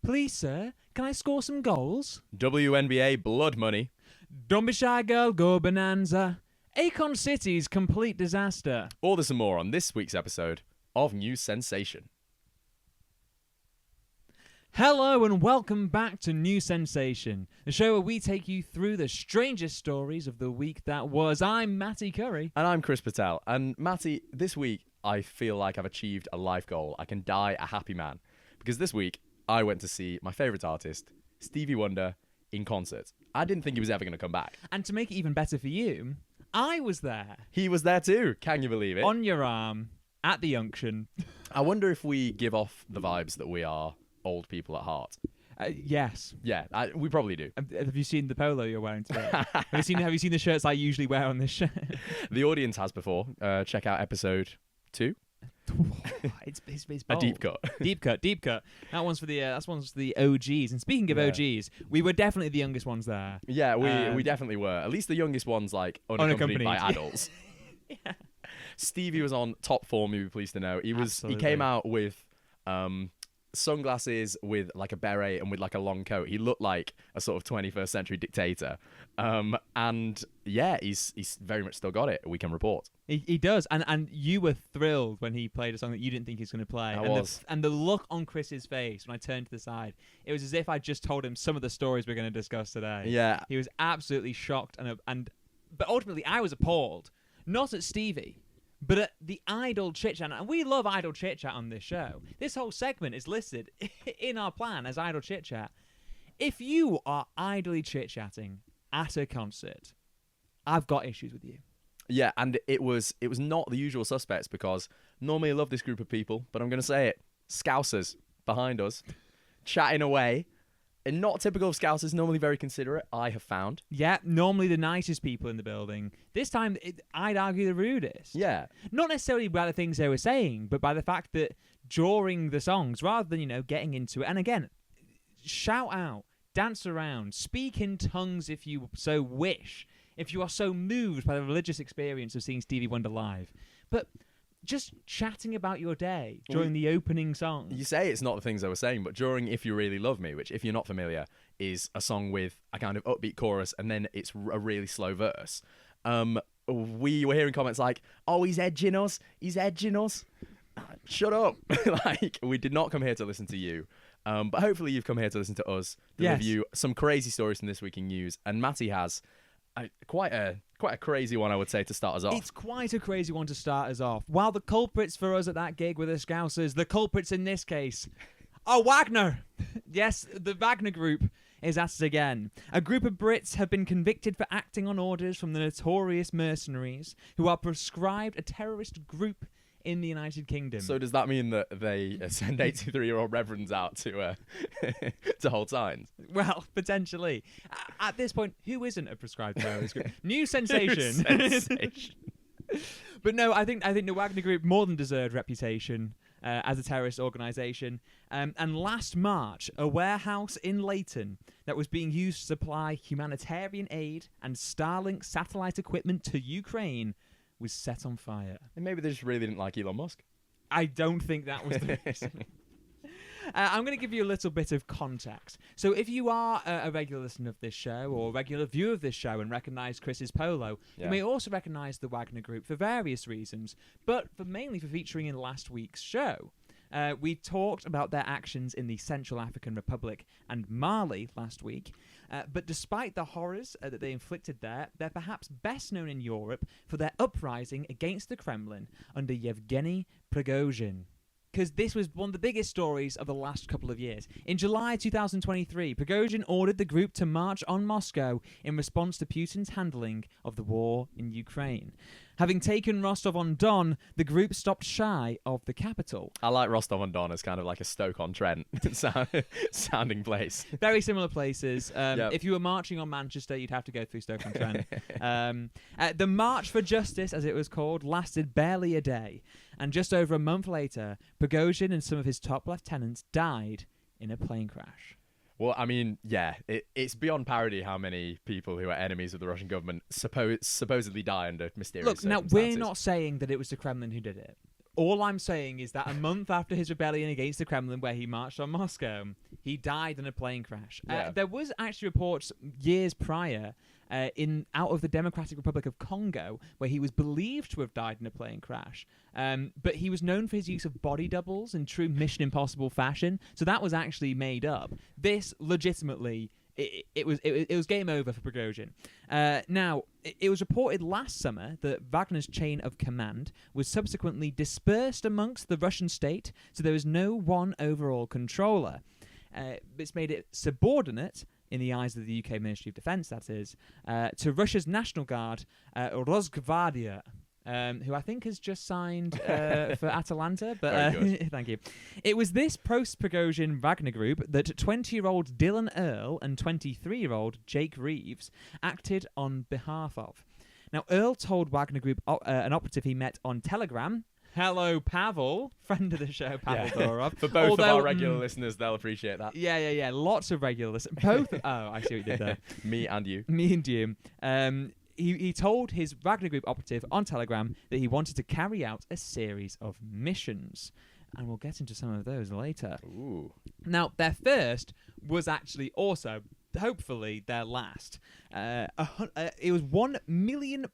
Please, sir, can I score some goals? WNBA blood money. Don't be shy, girl, go bonanza. Akon City's complete disaster. All this and more on this week's episode of News Sensation. Hello and welcome back to New Sensation, the show where we take you through the strangest stories of the week that was. I'm Matty Curry. And I'm Chris Patel. And Matty, this week I feel like I've achieved a life goal. I can die a happy man. Because this week I went to see my favourite artist, Stevie Wonder, in concert. I didn't think he was ever going to come back. And to make it even better for you, I was there. He was there too. Can you believe it? On your arm, at the unction. I wonder if we give off the vibes that we are old people at heart. Yes. Yeah, we probably do. Have you seen the polo you're wearing today? Have you seen the shirts I usually wear on this show? The audience has before. Check out episode 2. It's A bold. deep cut. deep cut. That one's for the OGs. And speaking of OGs, we were definitely the youngest ones there. Yeah, we definitely were. At least the youngest ones, like unaccompanied by adults. Yeah. Stevie was on top form. You'd be pleased to know. He Absolutely. came out with sunglasses, with like a beret, and with like a long coat. He looked like a sort of 21st century dictator. And yeah, he's very much still got it. We can report. He does, and you were thrilled when he played a song that you didn't think he was going to play. I and was. And the look on Chris's face when I turned to the side, it was as if I just told him some of the stories we're going to discuss today. Yeah. He was absolutely shocked, but ultimately I was appalled, not at Stevie, but at the idle chit-chat. And we love idle chit-chat on this show. This whole segment is listed in our plan as idle chit-chat. If you are idly chit-chatting at a concert, I've got issues with you. Yeah, and it was not the usual suspects, because normally I love this group of people, but I'm going to say it. Scousers behind us, chatting away. And not typical of Scousers, normally very considerate, I have found. Yeah, normally the nicest people in the building. This time, I'd argue the rudest. Yeah. Not necessarily by the things they were saying, but by the fact that during the songs, rather than, getting into it, and again, shout out, dance around, speak in tongues if you so wish, if you are so moved by the religious experience of seeing Stevie Wonder live. But just chatting about your day during the opening song. You say it's not the things I was saying, but during If You Really Love Me, which, if you're not familiar, is a song with a kind of upbeat chorus and then it's a really slow verse. We were hearing comments like, oh, he's edging us. Shut up. Like, we did not come here to listen to you. But hopefully you've come here to listen to us, to review some crazy stories from this week in news. And Matty has quite a crazy one, I would say, to start us off. It's quite a crazy one to start us off. While the culprits for us at that gig were the Scousers, the culprits in this case are Wagner. Yes, the Wagner Group is at it again. A group of Brits have been convicted for acting on orders from the notorious mercenaries, who are proscribed a terrorist group in the United Kingdom. So does that mean that they send 83-year-old reverends out to to hold signs? Well, potentially. At this point, who isn't a prescribed terrorist group? New sensation. But no, I think the Wagner Group more than deserved reputation as a terrorist organisation. And last March, a warehouse in Leighton that was being used to supply humanitarian aid and Starlink satellite equipment to Ukraine was set on fire. And maybe they just really didn't like Elon Musk. I don't think that was the reason. I'm going to give you a little bit of context. So if you are a regular listener of this show or a regular viewer of this show and recognise Chris's polo, you may also recognise the Wagner Group for various reasons, but mainly for featuring in last week's show. We talked about their actions in the Central African Republic and Mali last week, but despite the horrors that they inflicted there, they're perhaps best known in Europe for their uprising against the Kremlin under Yevgeny Prigozhin. Because this was one of the biggest stories of the last couple of years. In July 2023, Prigozhin ordered the group to march on Moscow in response to Putin's handling of the war in Ukraine. Having taken Rostov-on-Don, the group stopped shy of the capital. I like Rostov-on-Don as kind of like a Stoke-on-Trent sounding place. Very similar places. Yep. If you were marching on Manchester, you'd have to go through Stoke-on-Trent. The March for Justice, as it was called, lasted barely a day. And just over a month later, Prigozhin and some of his top lieutenants died in a plane crash. Well, I mean, yeah, it's beyond parody how many people who are enemies of the Russian government supposedly die under mysterious Look, now, circumstances. we're not saying that it was the Kremlin who did it. All I'm saying is that a month after his rebellion against the Kremlin, where he marched on Moscow, he died in a plane crash. Yeah. There was actually reports years prior out of the Democratic Republic of Congo, where he was believed to have died in a plane crash. But he was known for his use of body doubles in true Mission Impossible fashion, so that was actually made up. This legitimately... It was game over for Prigozhin. Now, it was reported last summer that Wagner's chain of command was subsequently dispersed amongst the Russian state, so there was no one overall controller. It's made it subordinate, in the eyes of the UK Ministry of Defence, that is, to Russia's National Guard, Rosgvardia, who I think has just signed for Atalanta. But thank you. It was this post-Prigozhin Wagner group that 20-year-old Dylan Earle and 23-year-old Jake Reeves acted on behalf of. Now, Earle told Wagner Group an operative he met on Telegram. Hello, Pavel, friend of the show, Pavel Dorov. For both of our regular listeners, they'll appreciate that. Yeah. Lots of regular listeners. Both. Oh, I see what you did there. Me and you. Me and you. He told his Wagner Group operative on Telegram that he wanted to carry out a series of missions. And we'll get into some of those later. Ooh. Now, their first was actually also, hopefully, their last. It was £1 million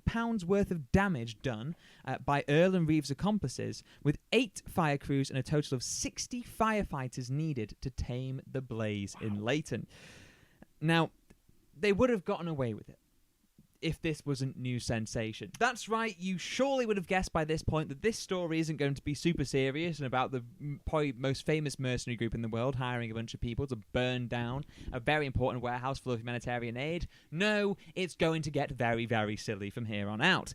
worth of damage done by Earle and Reeves' accomplices, with 8 fire crews and a total of 60 firefighters needed to tame the blaze in Leighton. Now, they would have gotten away with it if this wasn't news sensation. That's right, you surely would have guessed by this point that this story isn't going to be super serious and about the probably most famous mercenary group in the world hiring a bunch of people to burn down a very important warehouse full of humanitarian aid. No, it's going to get very, very silly from here on out.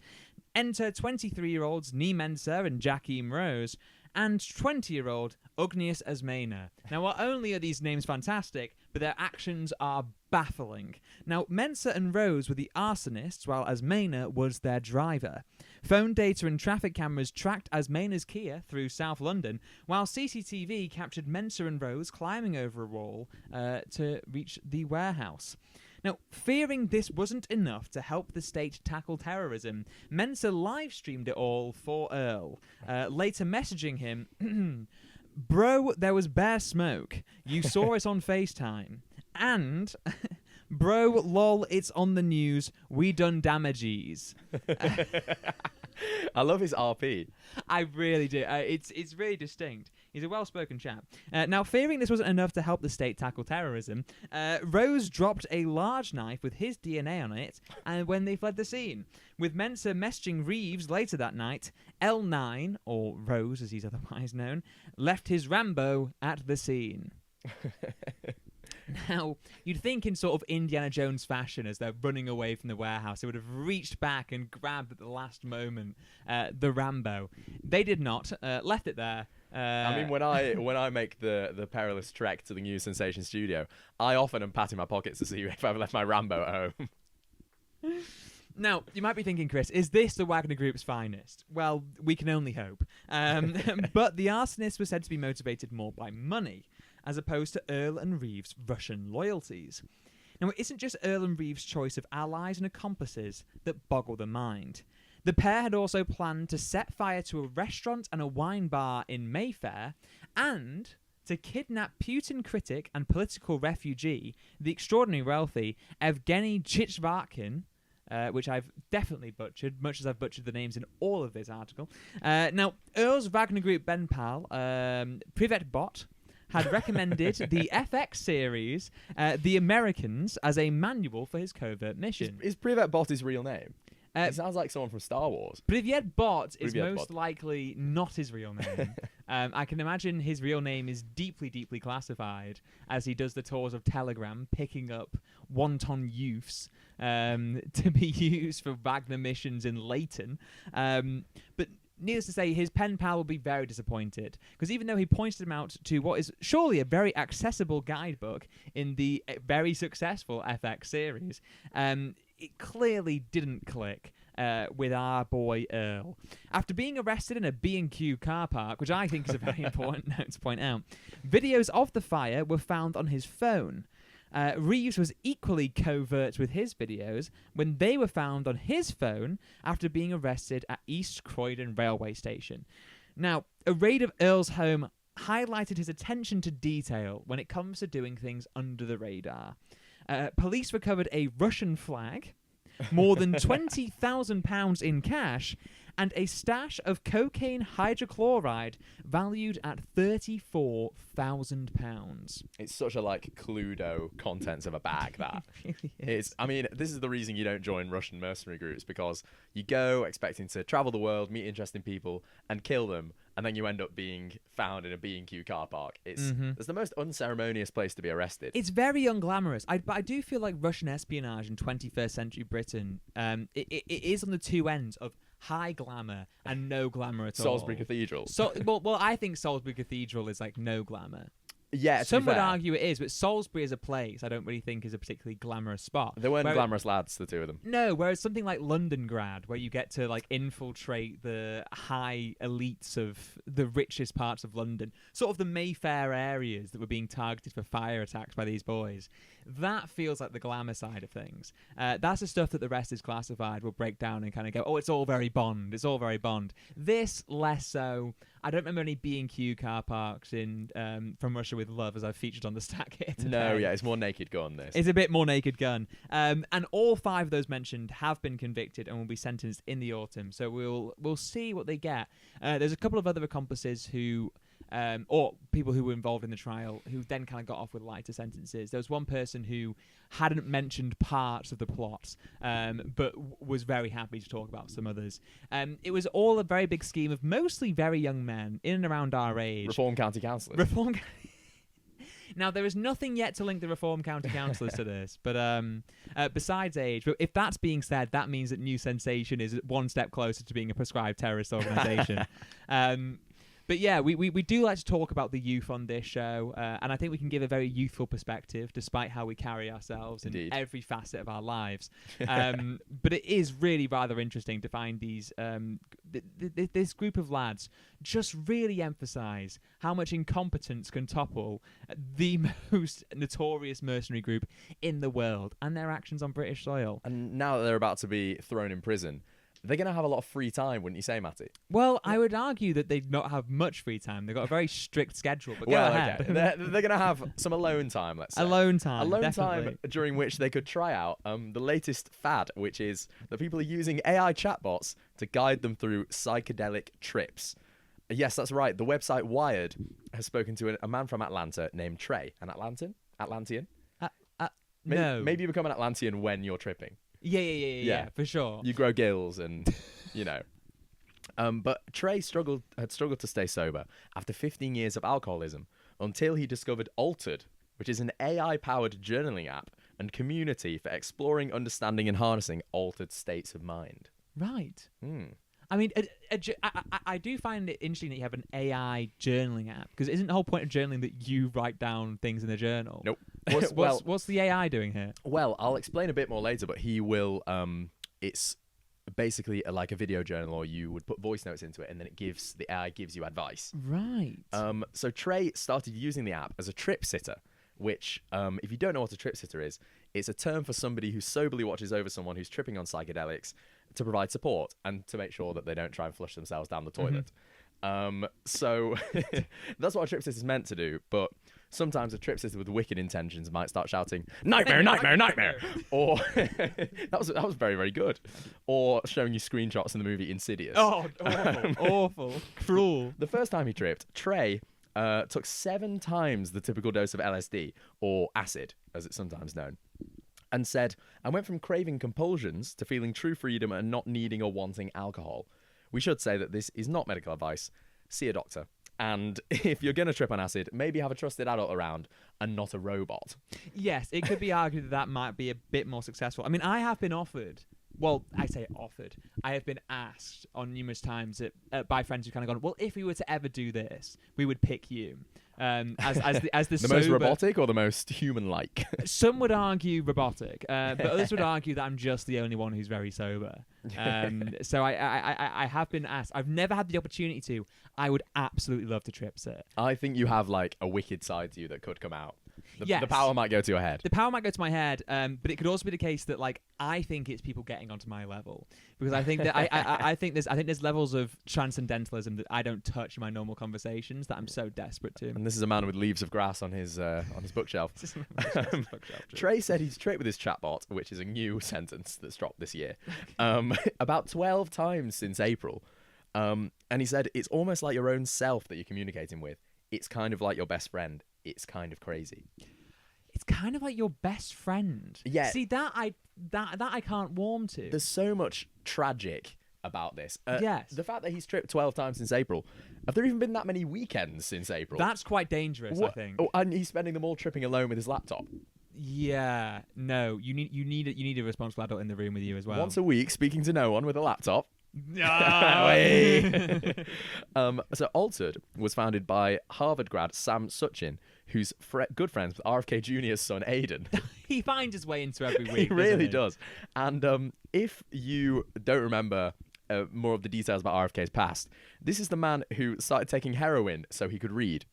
Enter 23-year-olds Nee Mensa and Jakim Rose, and 20-year-old Ugnias Asmena. Now, not only are these names fantastic, but their actions are baffling. Now, Mensa and Rose were the arsonists, while Asmena was their driver. Phone data and traffic cameras tracked Asmena's Kia through South London, while CCTV captured Mensa and Rose climbing over a wall to reach the warehouse. Now, fearing this wasn't enough to help the state tackle terrorism, Mensa live-streamed it all for Earle, later messaging him, "Bro, there was bare smoke. You saw it on FaceTime. And, bro, lol, it's on the news. We done damages." I love his RP. I really do. It's really distinct. He's a well-spoken chap. Now, fearing this wasn't enough to help the state tackle terrorism, Rose dropped a large knife with his DNA on it and when they fled the scene. With Mensa messaging Reeves later that night, L9, or Rose as he's otherwise known, left his Rambo at the scene. Now, you'd think in sort of Indiana Jones fashion, as they're running away from the warehouse, they would have reached back and grabbed at the last moment the Rambo. They did not. Left it there. I mean, when I make the perilous trek to the News Sensation studio, I often am patting my pockets to see if I've left my Rambo at home. Now, you might be thinking, Chris, is this the Wagner Group's finest? Well, we can only hope. But the arsonists were said to be motivated more by money, as opposed to Earle and Reeves' Russian loyalties. Now, it isn't just Earle and Reeves' choice of allies and accomplices that boggle the mind. The pair had also planned to set fire to a restaurant and a wine bar in Mayfair, and to kidnap Putin critic and political refugee, the extraordinarily wealthy Evgeny Chichvarkin, which I've definitely butchered, much as I've butchered the names in all of this article. Now, Earle's Wagner Group pen pal, Privet Bot, had recommended the FX series, The Americans, as a manual for his covert mission. Is Privet Bot his real name? It sounds like someone from Star Wars. Privet Bot is most likely not his real name. I can imagine his real name is deeply, deeply classified as he does the tours of Telegram, picking up wanton youths to be used for Wagner missions in Leighton. But needless to say, his pen pal will be very disappointed, because even though he pointed him out to what is surely a very accessible guidebook in the very successful FX series, it clearly didn't click with our boy Earle. After being arrested in a B&Q car park, which I think is a very important note to point out, videos of the fire were found on his phone. Reeves was equally covert with his videos when they were found on his phone after being arrested at East Croydon railway station. Now, a raid of Earl's home highlighted his attention to detail when it comes to doing things under the radar. Police recovered a Russian flag, more than £20,000 in cash, and a stash of cocaine hydrochloride valued at £34,000. It's such a Cluedo contents of a bag that. It really is. I mean, this is the reason you don't join Russian mercenary groups, because you go expecting to travel the world, meet interesting people, and kill them, and then you end up being found in a B&Q car park. It's the most unceremonious place to be arrested. It's very unglamorous. But I do feel like Russian espionage in 21st century Britain, it is on the two ends of high glamour and no glamour at all. Salisbury Cathedral. Well, I think Salisbury Cathedral is no glamour. Yeah, some would argue it is, but Salisbury as a place, I don't really think is a particularly glamorous spot. They weren't glamorous lads, the two of them. No, whereas something like Londongrad, where you get to infiltrate the high elites of the richest parts of London, sort of the Mayfair areas that were being targeted for fire attacks by these boys, that feels like the glamour side of things. That's the stuff that the rest is classified will break down and kind of go, oh, it's all very Bond. It's all very Bond. This, less so. I don't remember any B&Q car parks in From Russia with Love, as I've featured on the stack here today. No, yeah, it's more Naked Gun, this. It's a bit more Naked Gun. And all 5 of those mentioned have been convicted and will be sentenced in the autumn. So we'll see what they get. There's a couple of other accomplices who... or people who were involved in the trial who then kind of got off with lighter sentences. There was one person who hadn't mentioned parts of the plot, but was very happy to talk about some others. It was all a very big scheme of mostly very young men in and around our age. Reform County Councillors. Now, there is nothing yet to link the Reform County Councillors to this, but besides age. But if that's being said, that means that New Sensation is one step closer to being a prescribed terrorist organisation. But yeah, we do like to talk about the youth on this show, and I think we can give a very youthful perspective, despite how we carry ourselves in every facet of our lives. But it is really rather interesting to find these this group of lads just really emphasise how much incompetence can topple the most notorious mercenary group in the world and their actions on British soil. And now that they're about to be thrown in prison, they're going to have a lot of free time, wouldn't you say, Matty? Well, I would argue that they not have much free time. They've got a very strict schedule, but go ahead. Okay. They're going to have some alone time, let's say. Alone time, time during which they could try out the latest fad, which is that people are using AI chatbots to guide them through psychedelic trips. Yes, that's right. The website Wired has spoken to a man from Atlanta named Trey. An Atlantean? No. Maybe you become an Atlantean when you're tripping. Yeah, for sure. You grow gills and, you know. But Trey had struggled to stay sober after 15 years of alcoholism until he discovered Altered, which is an AI-powered journaling app and community for exploring, understanding, and harnessing altered states of mind. Right. I mean, I do find it interesting that you have an AI journaling app, because isn't the whole point of journaling that you write down things in the journal? Nope. What's the AI doing here? Well, I'll explain a bit more later, but he will. It's basically like a video journal, or you would put voice notes into it, and then the AI gives you advice. Right. So Trey started using the app as a tripsitter, which, if you don't know what a tripsitter is, it's a term for somebody who soberly watches over someone who's tripping on psychedelics to provide support and to make sure that they don't try and flush themselves down the toilet. So that's what a tripsitter is meant to do, but sometimes a tripsitter with wicked intentions might start shouting, "Nightmare, nightmare, nightmare!" Or that was very, very good. Or showing you screenshots in the movie Insidious. Oh, awful, cruel. The first time he tripped, Trey took 7 times the typical dose of LSD, or acid, as it's sometimes known, and said, "I went from craving compulsions to feeling true freedom and not needing or wanting alcohol." We should say that this is not medical advice. See a doctor. And if you're going to trip on acid, maybe have a trusted adult around and not a robot. Yes, it could be argued that that might be a bit more successful. I mean, I have been offered... Well, I say offered. I have been asked on numerous times by friends who've kind of gone, well, if we were to ever do this, we would pick you. As the sober, most robotic or the most human-like? Some would argue robotic, but others would argue that I'm just the only one who's very sober. So I have been asked. I've never had the opportunity to. I would absolutely love to tripsit. I think you have like a wicked side to you that could come out. Yes. The power might go to your head. The power might go to my head, but it could also be the case that like I think it's people getting onto my level because I think that I think there's levels of transcendentalism that I don't touch in my normal conversations that I'm so desperate to. And this is a man with leaves of grass on his bookshelf. Trey said he's tripped with his chatbot, which is a new sentence that's dropped this year, about 12 times since April. And he said it's almost like your own self that you're communicating with. It's kind of like your best friend. It's kind of crazy. It's kind of like your best friend. Yeah. See, that I can't warm to. There's so much tragic about this. Yes. The fact that he's tripped 12 times since April. Have there even been that many weekends since April? That's quite dangerous, I think. Oh, and he's spending them all tripping alone with his laptop. Yeah. No, you need a responsible adult in the room with you as well. Once a week, speaking to no one with a laptop. No. So Altered was founded by Harvard grad Sam Suchin, who's good friends with RFK Jr.'s son Aiden. He finds his way into every week. He really does. And if you don't remember more of the details about RFK's past, this is the man who started taking heroin so he could read.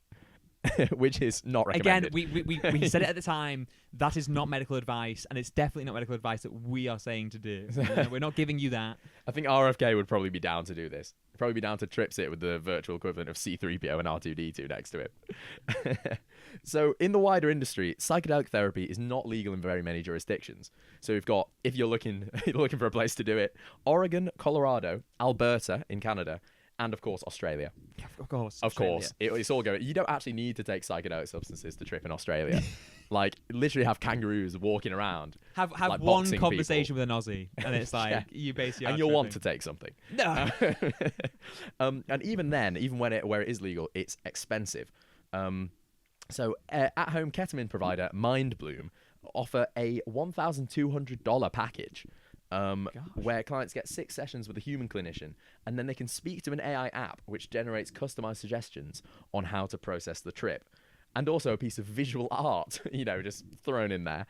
Which is not recommended. Again, we said it at the time. That is not medical advice, and it's definitely not medical advice that we are saying to do. We're not giving you that. I think RFK would probably be down to do this. Probably be down to trips it with the virtual equivalent of C-3PO and R2-D2 next to him. So in the wider industry, psychedelic therapy is not legal in very many jurisdictions. So we've got, if you're looking for a place to do it, Oregon, Colorado, Alberta in Canada, and of course Australia. Of course. It's all going. You don't actually need to take psychedelic substances to trip in Australia. Like literally have kangaroos walking around. Have like, one conversation with an Aussie, and it's like yeah. you basically. And you'll want to take something. No. And even then, even where it is legal, it's expensive. So at-home ketamine provider MindBloom offer a $1,200 package. Where clients get 6 sessions with a human clinician, and then they can speak to an AI app which generates customized suggestions on how to process the trip. And also a piece of visual art, just thrown in there,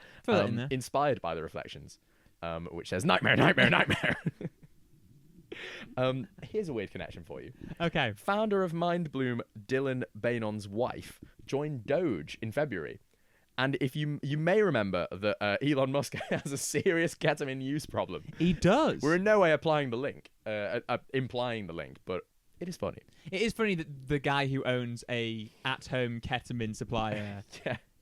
inspired by the reflections, which says, nightmare, nightmare, nightmare. Here's a weird connection for you. Okay. Founder of MindBloom, Dylan Bainon's wife, joined Doge in February. And if you may remember that Elon Musk has a serious ketamine use problem. He does. We're in no way implying the link, but it is funny. It is funny that the guy who owns a at-home ketamine supplier,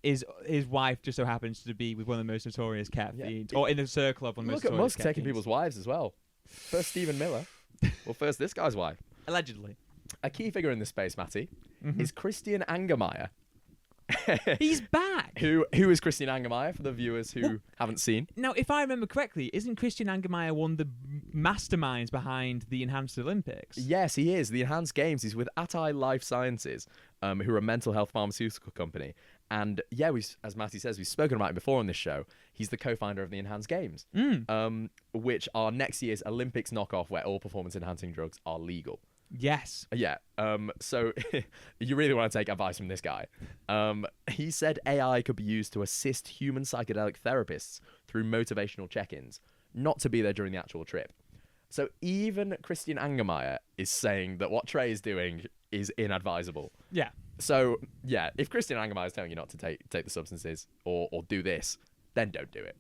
his wife just so happens to be with one of the most notorious cat fiends, or in the circle of one of the most notorious Look at Musk cat taking fiends. people's wives as well. First Stephen Miller, well, first this guy's wife. Allegedly. A key figure in this space, Matty, is Christian Angermeyer. He's back. Who is Christian Angermeyer for the viewers who haven't seen? Now, if I remember correctly, isn't Christian Angermeyer one of the masterminds behind the Enhanced Olympics? Yes, he is. The Enhanced Games. He's with Atai Life Sciences, who are a mental health pharmaceutical company. And yeah, as Matty says, we've spoken about him before on this show. He's the co-founder of the Enhanced Games, which are next year's Olympics knockoff where all performance-enhancing drugs are legal. Yes. Yeah. So you really want to take advice from this guy. He said AI could be used to assist human psychedelic therapists through motivational check-ins, not to be there during the actual trip. So even Christian Angermeyer is saying that what Trey is doing is inadvisable. Yeah. So yeah, if Christian Angermeyer is telling you not to take the substances or do this, then don't do it.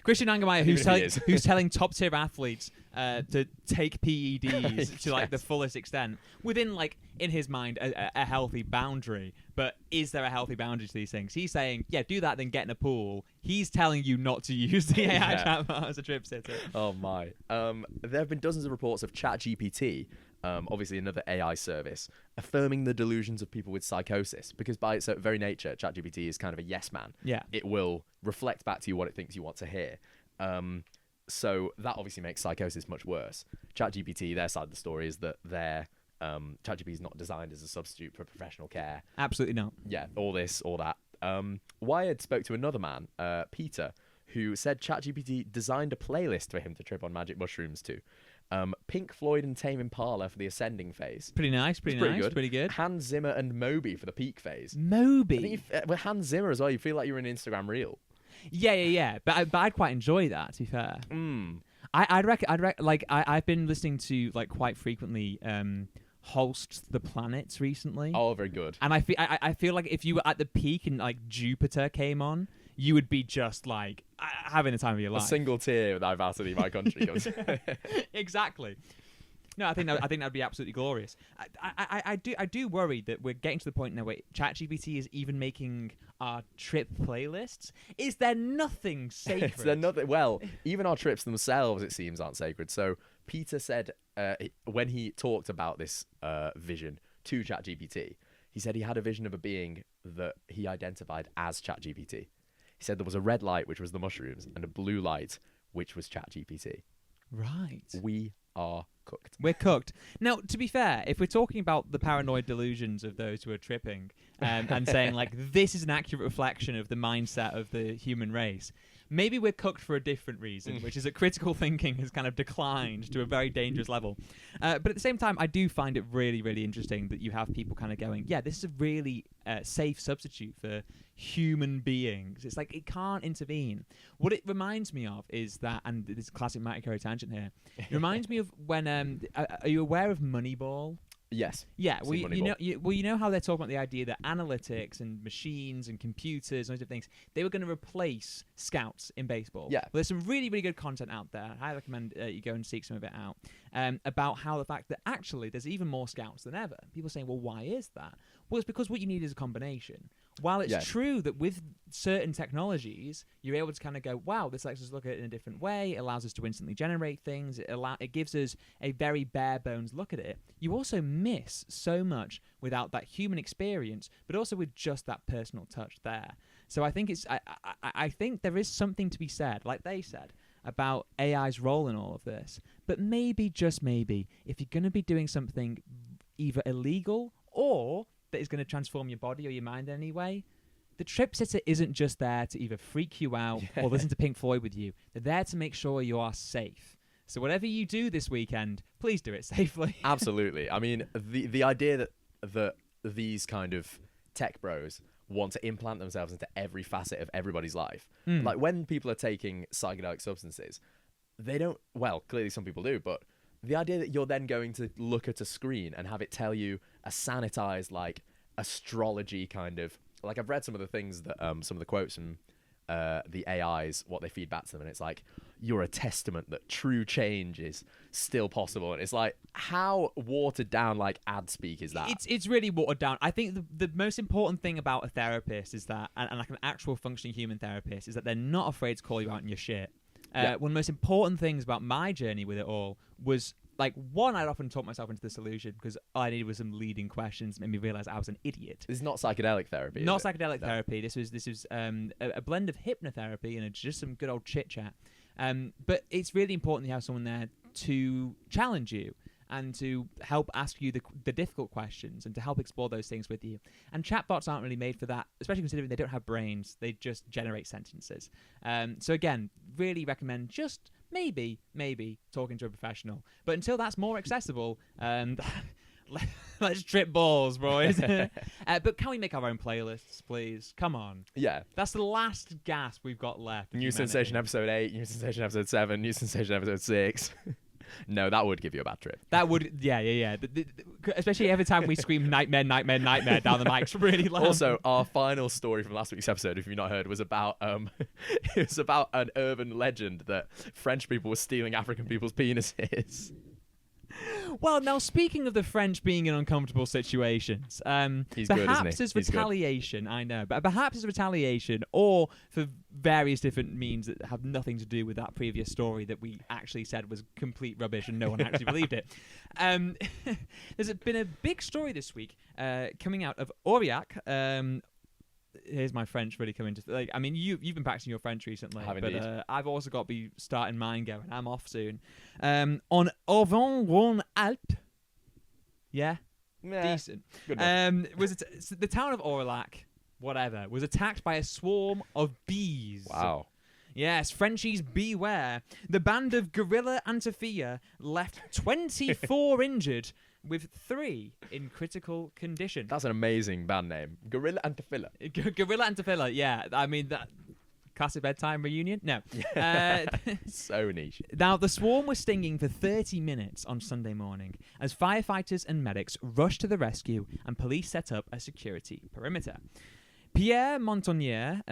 Christian Angermeyer, who's telling top tier athletes to take PEDs to like the fullest extent within, like, in his mind, a healthy boundary. But is there a healthy boundary to these things? He's saying, yeah, do that, then get in a pool. He's telling you not to use the AI chatbot as a trip sitter. Oh my! There have been dozens of reports of ChatGPT. Obviously another AI service, affirming the delusions of people with psychosis, because by its very nature, ChatGPT is kind of a yes man. Yeah. It will reflect back to you what it thinks you want to hear. So that obviously makes psychosis much worse. ChatGPT, their side of the story is that ChatGPT is not designed as a substitute for professional care. Absolutely not. Yeah, all this, all that. Wired spoke to another man, Peter, who said ChatGPT designed a playlist for him to trip on magic mushrooms to. Pink Floyd and Tame Impala for the ascending phase. Pretty nice, pretty good. Hans Zimmer and Moby for the peak phase. Moby? With Hans Zimmer as well, you feel like you're in an Instagram reel. Yeah. But I'd quite enjoy that, to be fair. I'd reckon, like, I've been listening to, like, quite frequently pulsed the planets recently. Oh, very good. And I feel like if you were at the peak and like Jupiter came on, you would be just like having the time of your life. A single tear with Vivacity, my country. Exactly. No, I think that'd be absolutely glorious. I do worry that we're getting to the point now where ChatGPT is even making our trip playlists. Is there nothing sacred? Is there nothing? Well, even our trips themselves, it seems, aren't sacred. So Peter said when he talked about this vision to ChatGPT, he said he had a vision of a being that he identified as ChatGPT. He said there was a red light, which was the mushrooms, and a blue light, which was ChatGPT. Right. We are cooked. We're cooked. Now, to be fair, if we're talking about the paranoid delusions of those who are tripping and saying, like, this is an accurate reflection of the mindset of the human race, maybe we're cooked for a different reason, which is that critical thinking has kind of declined to a very dangerous level. But at the same time, I do find it really, really interesting that you have people kind of going, yeah, this is a really safe substitute for human beings. It's like it can't intervene. What it reminds me of is that, and this is a classic Matty Curry tangent here, it reminds me of when, are you aware of Moneyball? Yes. Yeah, well, you know how they're talking about the idea that analytics and machines and computers and those things, they were going to replace scouts in baseball. Yeah. Well, there's some really, really good content out there. I recommend you go and seek some of it out about how the fact that actually there's even more scouts than ever. People saying, well, why is that? Well, it's because what you need is a combination. While it's true that with certain technologies, you're able to kind of go, wow, this lets us look at it in a different way. It allows us to instantly generate things. It gives us a very bare bones look at it. You also miss so much without that human experience, but also with just that personal touch there. So I think I think there is something to be said, like they said, about AI's role in all of this. But maybe, just maybe, if you're going to be doing something either illegal or that is going to transform your body or your mind anyway, the tripsitter isn't just there to either freak you out or listen to Pink Floyd with you. They're there to make sure you are safe. So whatever you do this weekend, please do it safely. Absolutely. I mean, the idea that these kind of tech bros want to implant themselves into every facet of everybody's life. Like when people are taking psychedelic substances, they don't, well, clearly some people do, but the idea that you're then going to look at a screen and have it tell you a sanitized, like, astrology kind of, like, I've read some of the things that, some of the quotes from the AIs, what they feed back to them, and it's like, you're a testament that true change is still possible. And it's like, how watered down, like, ad speak is that? It's really watered down. I think the most important thing about a therapist is that, and like an actual functioning human therapist, is that they're not afraid to call you out on your shit. One of the most important things about my journey with it all was, like, one, I'd often talk myself into the solution because all I needed was some leading questions that made me realize I was an idiot. This is not psychedelic therapy. Not psychedelic therapy. This was a blend of hypnotherapy and just some good old chit chat. But it's really important you have someone there to challenge you and to help ask you the difficult questions and to help explore those things with you. And chatbots aren't really made for that, especially considering they don't have brains. They just generate sentences. So again, really recommend just maybe talking to a professional. But until that's more accessible, let's trip balls, boys. But can we make our own playlists, please? Come on. Yeah. That's the last gasp we've got left. New Sensation episode 8, New Sensation episode 7, New Sensation episode 6. No, that would give you a bad trip. That would, yeah. Especially every time we scream nightmare down the mics really loud. Also, our final story from last week's episode, if you've not heard, was about it was about an urban legend that French people were stealing African people's penises. Well, now speaking of the French being in uncomfortable situations, perhaps as retaliation, I know, but perhaps as retaliation or for various different means that have nothing to do with that previous story that we actually said was complete rubbish and no one actually believed it. There's been a big story this week coming out of R.I.P. Here's my French really coming to, like, I mean, you've been practicing your French recently, but I've also got to be starting mine going. I'm off soon. On Auvergne-Rhône-Alpes, yeah, decent. The town of Aurillac, whatever, was attacked by a swarm of bees. Wow. Yes, Frenchies beware. The band of Guerrilla Antofilla left 24 injured, with 3 in critical condition. That's an amazing band name. Guerrilla Antofilla. Guerrilla Antofilla, yeah. I mean, that Classic bedtime reunion? No. So niche. Now, the swarm was stinging for 30 minutes on Sunday morning as firefighters and medics rushed to the rescue and police set up a security perimeter. Pierre Montagnier,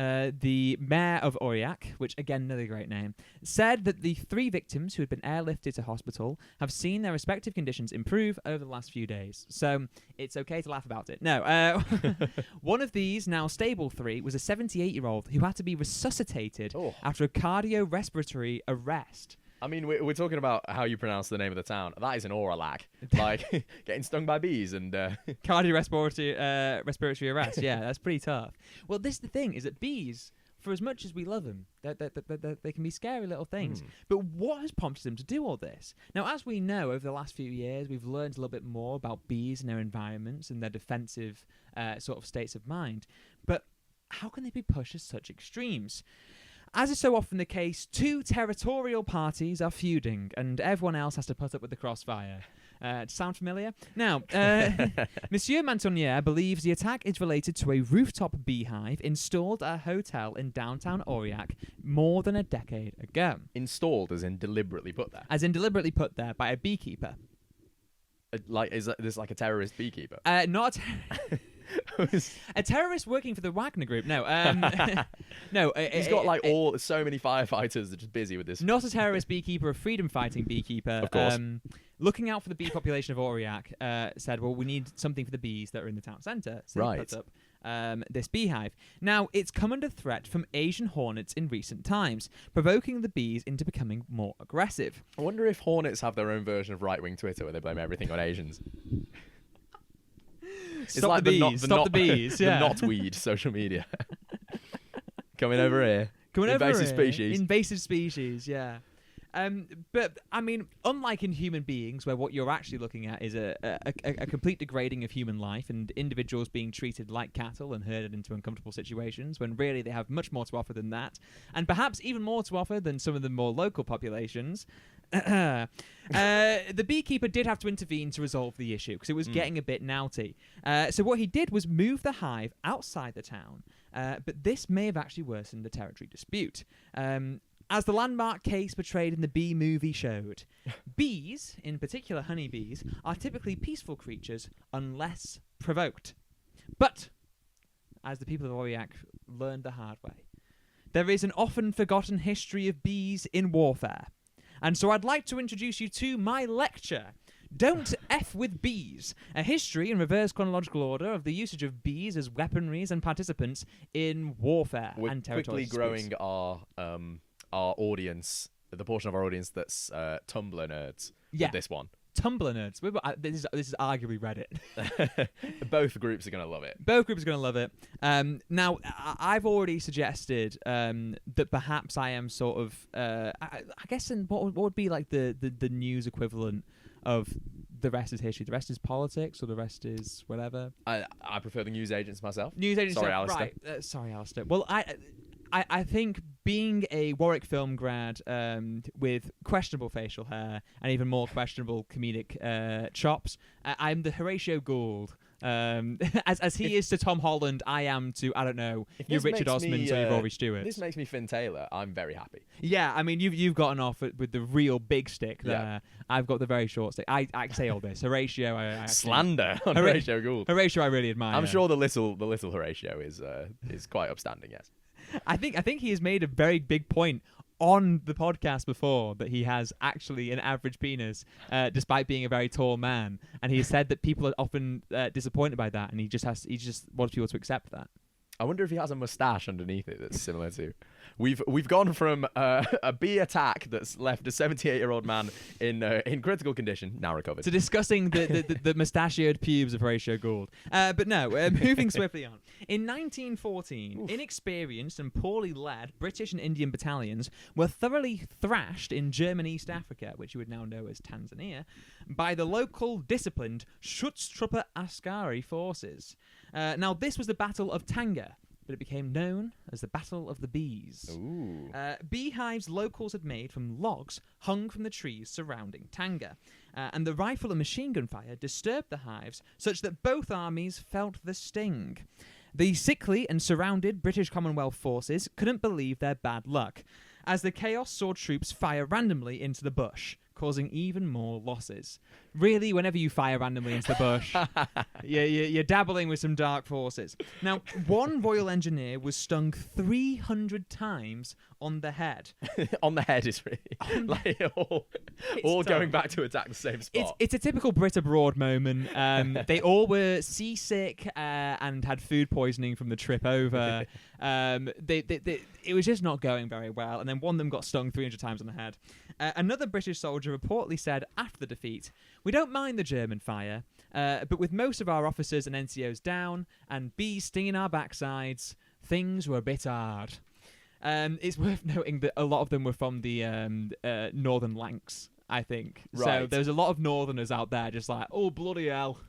the mayor of Aurillac, which again, another great name, said that the 3 victims who had been airlifted to hospital have seen their respective conditions improve over the last few days. So it's okay to laugh about it. No, one of these, now stable 3, was a 78-year-old who had to be resuscitated after a cardiorespiratory arrest. I mean, we're talking about how you pronounce the name of the town. That is an Aurillac. Like, getting stung by bees and... Cardiorespiratory respiratory arrest. Yeah, that's pretty tough. Well, this is the thing, is that bees, for as much as we love them, they can be scary little things. But what has prompted them to do all this? Now, as we know, over the last few years, we've learned a little bit more about bees and their environments and their defensive sort of states of mind. But how can they be pushed to such extremes? As is so often the case, 2 territorial parties are feuding, and everyone else has to put up with the crossfire. Sound familiar? Now, Monsieur Montagnier believes the attack is related to a rooftop beehive installed at a hotel in downtown Aurillac more than a decade ago. Installed as in deliberately put there? As in deliberately put there by a beekeeper. Like, is this like a terrorist beekeeper? Not a terrorist working for the Wagner Group. No, no. He's got like so many firefighters that are just busy with this. Not a terrorist beekeeper, a freedom-fighting beekeeper. Of course. Looking out for the bee population of Aurillac, said, well, we need something for the bees that are in the town centre. So they put up this beehive. Now, it's come under threat from Asian hornets in recent times, provoking the bees into becoming more aggressive. I wonder if hornets have their own version of right-wing Twitter where they blame everything on Asians. Stop the bees. Stop the bees. Yeah. The knotweed social media. Coming over here. Invasive species. Invasive species, yeah. But, I mean, unlike in human beings, where what you're actually looking at is a complete degrading of human life and individuals being treated like cattle and herded into uncomfortable situations, when really they have much more to offer than that, and perhaps even more to offer than some of the more local populations, the beekeeper did have to intervene to resolve the issue because it was getting a bit naughty. So what he did was move the hive outside the town, but this may have actually worsened the territory dispute. As the landmark case portrayed in the Bee Movie showed, bees, in particular honeybees, are typically peaceful creatures unless provoked. But, as the people of Aurillac learned the hard way, there is an often forgotten history of bees in warfare. And so I'd like to introduce you to my lecture, Don't F with Bees, a history in reverse chronological order of the usage of bees as weaponries and participants in warfare and territorial disputes. We're quickly growing our audience, the portion of our audience that's Tumblr nerds. Yeah. With this one. Tumblr nerds. This is arguably Reddit. Both groups are going to love it. Both groups are going to love it. Now, I've already suggested that perhaps I am sort of, I guess, what would be like the news equivalent of the rest is history. The rest is politics, or the rest is whatever. I prefer the news agents myself. News agents. Sorry, Alistair. Right. Sorry, Alistair. Well, I think being a Warwick film grad with questionable facial hair and even more questionable comedic chops, I'm the Horatio Gould. As he is to Tom Holland, I am to, I don't know, you Richard Osman or you Rory Stewart. This makes me Finn Taylor. I'm very happy. Yeah, I mean, you've gotten off with the real big stick there. Yeah. I've got the very short stick. I say all this. Horatio, I actually, slander on Horatio Gould. Horatio, I really admire. I'm sure the little Horatio is quite upstanding. Yes. I think he has made a very big point on the podcast before that he has actually an average penis, despite being a very tall man, and he has said that people are often disappointed by that, and he just wants people to accept that. I wonder if he has a mustache underneath it that's similar to. We've gone from a bee attack that's left a 78-year-old man in critical condition, now recovered, to discussing the mustachioed pubes of Horatio Gould. But no, moving swiftly on. In 1914, inexperienced and poorly led British and Indian battalions were thoroughly thrashed in German East Africa, which you would now know as Tanzania, by the local disciplined Schutztruppe Askari forces. Now, this was the Battle of Tanga, but it became known as the Battle of the Bees. Ooh. Beehives locals had made from logs hung from the trees surrounding Tanga, and the rifle and machine gun fire disturbed the hives such that both armies felt the sting. The sickly and surrounded British Commonwealth forces couldn't believe their bad luck, as the chaos saw troops fire randomly into the bush, causing even more losses. Really, whenever you fire randomly into the bush, you're dabbling with some dark forces. Now, one Royal Engineer was stung 300 times on the head. On the head is really like all going back to attack the same spot. It's a typical Brit abroad moment. They all were seasick and had food poisoning from the trip over. It was just not going very well, and then one of them got stung 300 times on the head. Another British soldier reportedly said after the defeat, "We don't mind the German fire, but with most of our officers and NCOs down and bees stinging our backsides, things were a bit hard." It's worth noting that a lot of them were from the Northern Lancs, I think. Right. So there's a lot of Northerners out there just like, oh, bloody hell.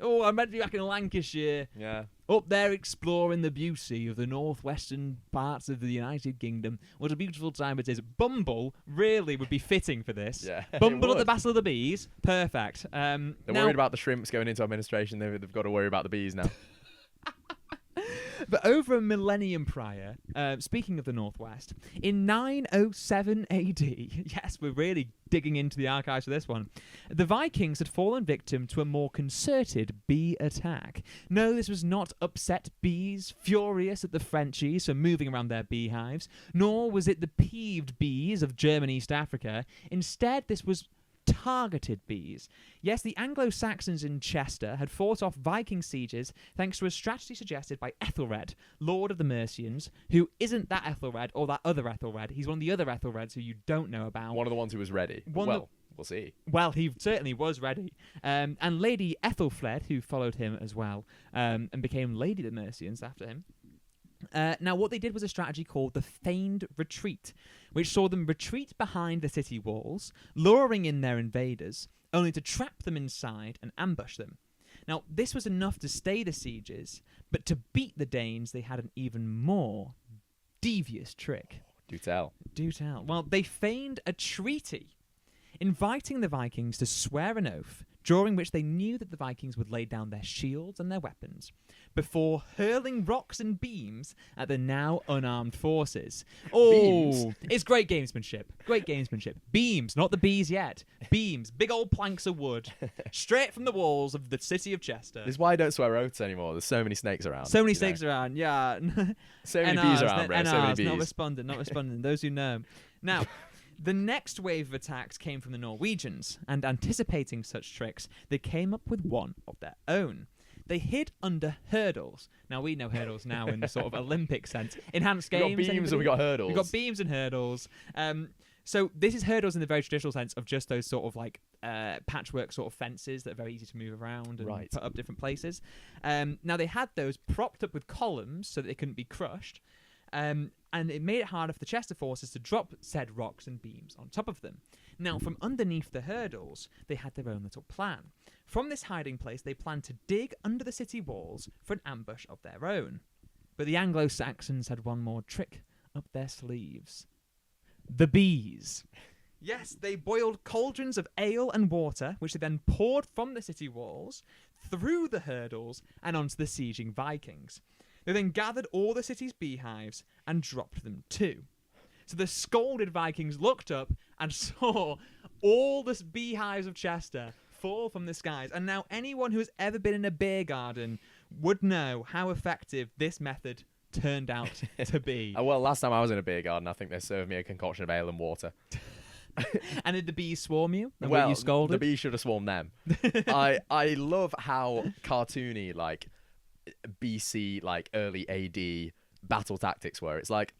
I meant to be back in Lancashire. Yeah. Up there exploring the beauty of the northwestern parts of the United Kingdom. What a beautiful time it is. Bumble really would be fitting for this. Yeah, Bumble at the Battle of the Bees. Perfect. They're worried about the shrimps going into administration. They've got to worry about the bees now. But over a millennium prior, speaking of the Northwest, in 907 AD, yes, we're really digging into the archives for this one, the Vikings had fallen victim to a more concerted bee attack. No, this was not upset bees furious at the Frenchies for moving around their beehives, nor was it the peeved bees of German East Africa. Instead, this was targeted bees. Yes, the Anglo-Saxons in Chester had fought off Viking sieges thanks to a strategy suggested by Ethelred, Lord of the Mercians, who isn't that Ethelred or that other Ethelred. He's one of the other Ethelreds who you don't know about. One of the ones who was ready. We'll see. Well, he certainly was ready. And Lady Ethelfled, who followed him as well, and became Lady of the Mercians after him. Now, what they did was a strategy called the Feigned Retreat, which saw them retreat behind the city walls, luring in their invaders, only to trap them inside and ambush them. Now, this was enough to stay the sieges, but to beat the Danes, they had an even more devious trick. Do tell. Do tell. Well, they feigned a treaty, inviting the Vikings to swear an oath, during which they knew that the Vikings would lay down their shields and their weapons before hurling rocks and beams at the now unarmed forces. Oh, Beams. It's great gamesmanship. Great gamesmanship. Beams, not the bees yet. Beams, big old planks of wood, straight from the walls of the city of Chester. This is why I don't swear oaths anymore. There's so many snakes around. So many snakes around, yeah. So many bees around, bro. So many bees. Not responding. Those who know. Now, the next wave of attacks came from the Norwegians, and anticipating such tricks, they came up with one of their own. They hid under hurdles. Now, we know hurdles now in the sort of Olympic sense. Enhanced games. We got beams and we got hurdles. We got beams and hurdles. So this is hurdles in the very traditional sense of just those sort of like patchwork sort of fences that are very easy to move around and put up different places. Now, they had those propped up with columns so that they couldn't be crushed. And it made it harder for the Chester forces to drop said rocks and beams on top of them. Now, from underneath the hurdles, they had their own little plan. From this hiding place, they planned to dig under the city walls for an ambush of their own. But the Anglo-Saxons had one more trick up their sleeves. The bees. Yes, they boiled cauldrons of ale and water, which they then poured from the city walls, through the hurdles, and onto the sieging Vikings. They then gathered all the city's beehives and dropped them too. So the scolded Vikings looked up and saw all the beehives of Chester fall from the skies. And now anyone who has ever been in a beer garden would know how effective this method turned out to be. Well, last time I was in a beer garden, I think they served me a concoction of ale and water. And did the bees swarm you? And well, were you scolded? The bees should have swarmed them. I love how cartoony, like, BC, like early AD battle tactics were. It's like,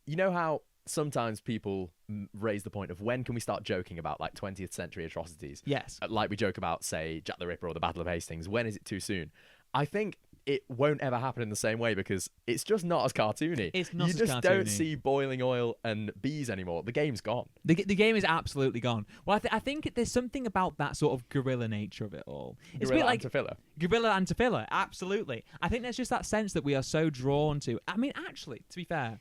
you know how sometimes people raise the point of when can we start joking about like 20th century atrocities? Yes. Like we joke about, say, Jack the Ripper or the Battle of Hastings. When is it too soon? I think it won't ever happen in the same way because it's just not as cartoony. It's not you as just cartoony. Don't see boiling oil and bees anymore. The game's gone. The game is absolutely gone. Well, I think there's something about that sort of guerrilla nature of it all. It's Guerrilla a bit like Antiphylla. Guerrilla Antiphylla, absolutely. I think there's just that sense that we are so drawn to. I mean, actually, to be fair,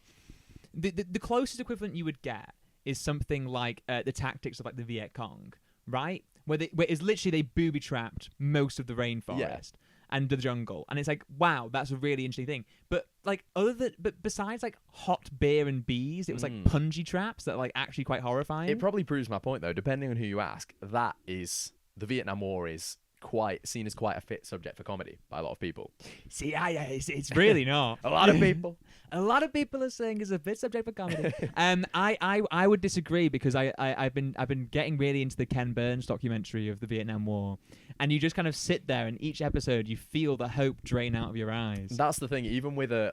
the closest equivalent you would get is something like the tactics of like the Viet Cong, right? Where it's literally they booby trapped most of the rainforest. and the jungle, and it's like, wow, that's a really interesting thing. But like but besides like hot beer and bees, it was like punji traps that are like actually quite horrifying. It probably proves my point though. Depending on who you ask, the Vietnam War is seen as quite a fit subject for comedy by a lot of people. See, it's really not. A lot of people. A lot of people are saying it's a fit subject for comedy. I would disagree because I've been getting really into the Ken Burns documentary of the Vietnam War, and you just kind of sit there, and each episode you feel the hope drain out of your eyes. That's the thing. Even with a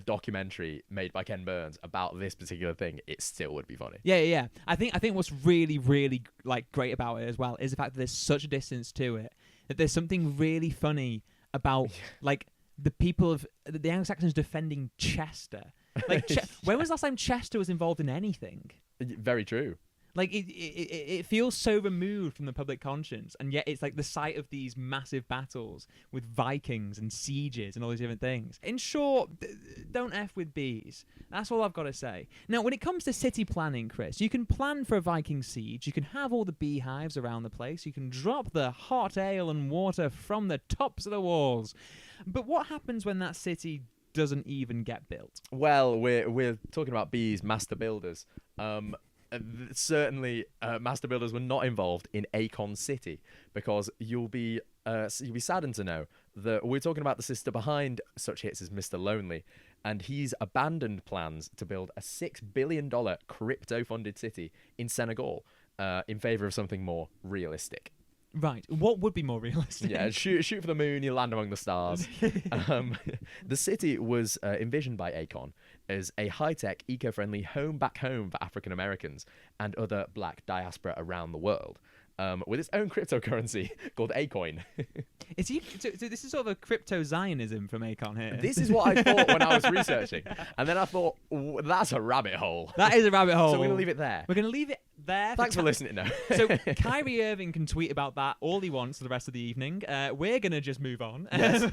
documentary made by Ken Burns about this particular thing, it still would be funny. Yeah. I think what's really, really like great about it as well is the fact that there's such a distance to it, that there's something really funny about like the people of the Anglo-Saxons defending Chester. Like, when was the last time Chester was involved in anything? Very true. Like, it feels so removed from the public conscience, and yet it's like the site of these massive battles with Vikings and sieges and all these different things. In short, don't F with bees. That's all I've got to say. Now, when it comes to city planning, Chris, you can plan for a Viking siege, you can have all the beehives around the place, you can drop the hot ale and water from the tops of the walls. But what happens when that city doesn't even get built? Well, we're talking about bees, master builders. Certainly, master builders were not involved in Akon City, because you'll be saddened to know that we're talking about the sister behind such hits as Mr. Lonely, and he's abandoned plans to build a $6 billion crypto-funded city in Senegal in favor of something more realistic. Right. What would be more realistic? Yeah, shoot for the moon, you land among the stars. The city was envisioned by Akon as a high-tech, eco-friendly back home for African Americans and other black diaspora around the world, with its own cryptocurrency called Acoin. So this is sort of a crypto-Zionism from Akon here. This is what I thought when I was researching. And then I thought, that's a rabbit hole. That is a rabbit hole. So we're going to leave it there. We're going to leave it there. Thanks for listening, no. So Kyrie Irving can tweet about that all he wants for the rest of the evening. We're going to just move on. Yes.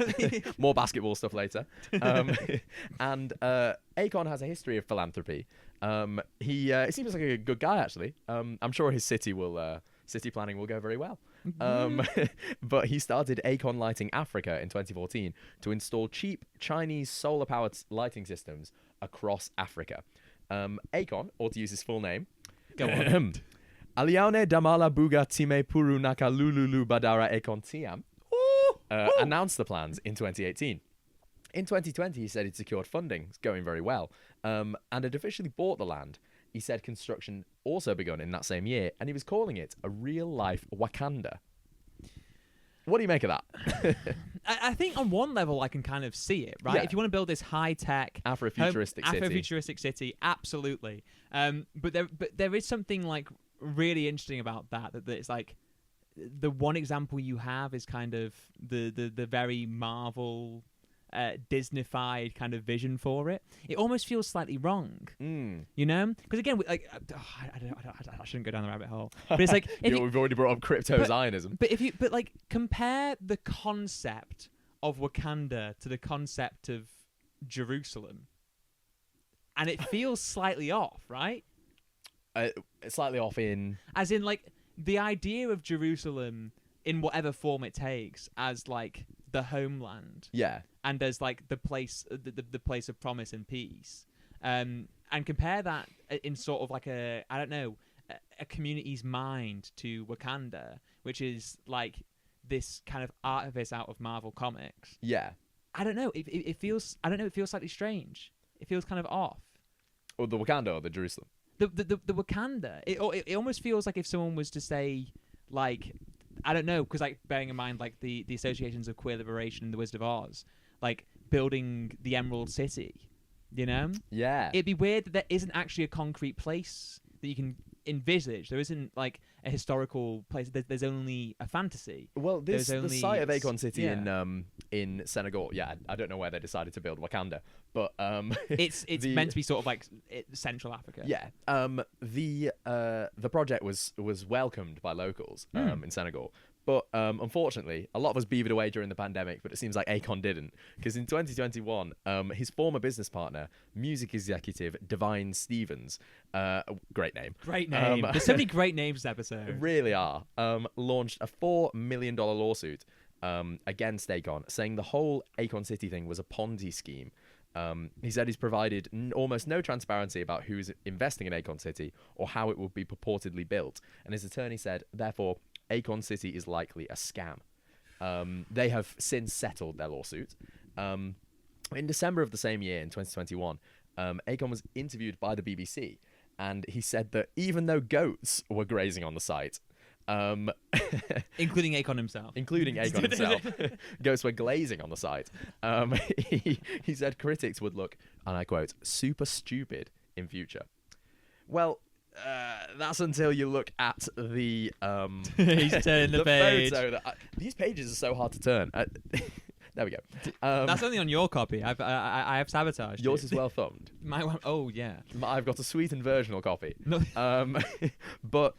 More basketball stuff later. And Akon has a history of philanthropy. He seems like a good guy, actually. I'm sure his city planning will go very well. But he started Akon Lighting Africa in 2014 to install cheap Chinese solar-powered lighting systems across Africa. Akon, or to use his full name, go on. Aliaune Damala Buga Time Puru Naka Lululu Badara Akon Tiam announced the plans in 2018. In 2020, he said he'd secured funding. It's going very well. And had officially bought the land. He said construction also begun in that same year, and he was calling it a real-life Wakanda. What do you make of that? I think on one level I can kind of see it, right? Yeah. If you want to build this high-tech Afrofuturistic city, absolutely. But there is something like really interesting about that it's like the one example you have is kind of the very Marvel Disneyfied kind of vision for it. It almost feels slightly wrong, you know? Because again, I shouldn't go down the rabbit hole. But it's like we've already brought up crypto-Zionism. But like compare the concept of Wakanda to the concept of Jerusalem, and it feels slightly off, right? Slightly off in, as in like the idea of Jerusalem in whatever form it takes as like the homeland. Yeah. And there's like the place of promise and peace, and compare that in sort of like a community's mind to Wakanda, which is like this kind of artifice out of Marvel Comics. Yeah. I don't know. It feels slightly strange. It feels kind of off. Or the Wakanda or the Jerusalem. The Wakanda. It almost feels like if someone was to say like, I don't know, because like bearing in mind like the associations of queer liberation and the Wizard of Oz, like building the Emerald City, you know? Yeah. It'd be weird that there isn't actually a concrete place that you can envisage. There isn't like a historical place. There's only a fantasy. Well, the site of Akon City in Senegal. Yeah, I don't know where they decided to build Wakanda, but it's meant to be sort of like Central Africa. Yeah. The project was welcomed by locals in Senegal. But unfortunately, a lot of us beavered away during the pandemic, but it seems like Akon didn't. Because in 2021, his former business partner, music executive Devine Stephens, great name. Great name. There's so many great names this episode. Really are. Launched a $4 million lawsuit against Akon, saying the whole Akon City thing was a Ponzi scheme. He said he's provided almost no transparency about who's investing in Akon City or how it will be purportedly built. And his attorney said, therefore, Akon City is likely a scam. They have since settled their lawsuit. In December of the same year, in 2021, Akon was interviewed by the BBC, and he said that even though goats were grazing on the site, including Akon himself. Goats were glazing on the site. He said critics would look, and I quote, super stupid in future. Well, that's until you look at the he's turning the page. Photo these pages are so hard to turn. There we go. That's only on your copy. I have sabotaged yours it. is well thumbed. My one, oh yeah. I've got a sweetened versional copy. No. But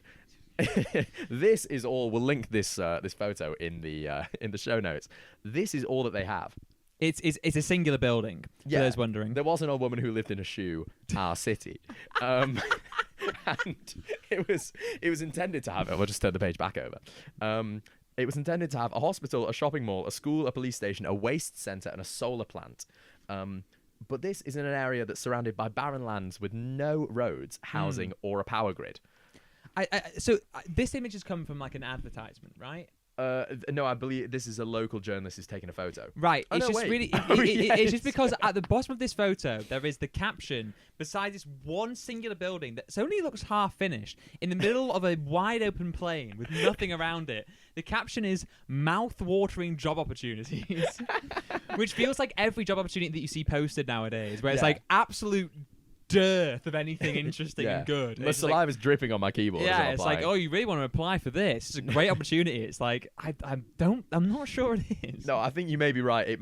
this is all. We'll link this photo in the show notes. This is all that they have. It's a singular building. For those wondering, there was an old woman who lived in a shoe, our city, and it was intended to have. We'll just turn the page back over. It was intended to have a hospital, a shopping mall, a school, a police station, a waste centre, and a solar plant. But this is in an area that's surrounded by barren lands with no roads, housing, or a power grid. So this image has come from like an advertisement, right? No, I believe this is a local journalist who's taking a photo. Right. Oh, it's no, just wait. really. It's just because at the bottom of this photo there is the caption beside this one singular building that only looks half finished in the middle of a wide open plain with nothing around it. The caption is "mouth-watering job opportunities," which feels like every job opportunity that you see posted nowadays, where it's like absolute dearth of anything interesting and good. My saliva's dripping on my keyboard. Yeah, it's like, oh, you really want to apply for this? It's a great opportunity. It's like, I'm not sure it is. No, I think you may be right.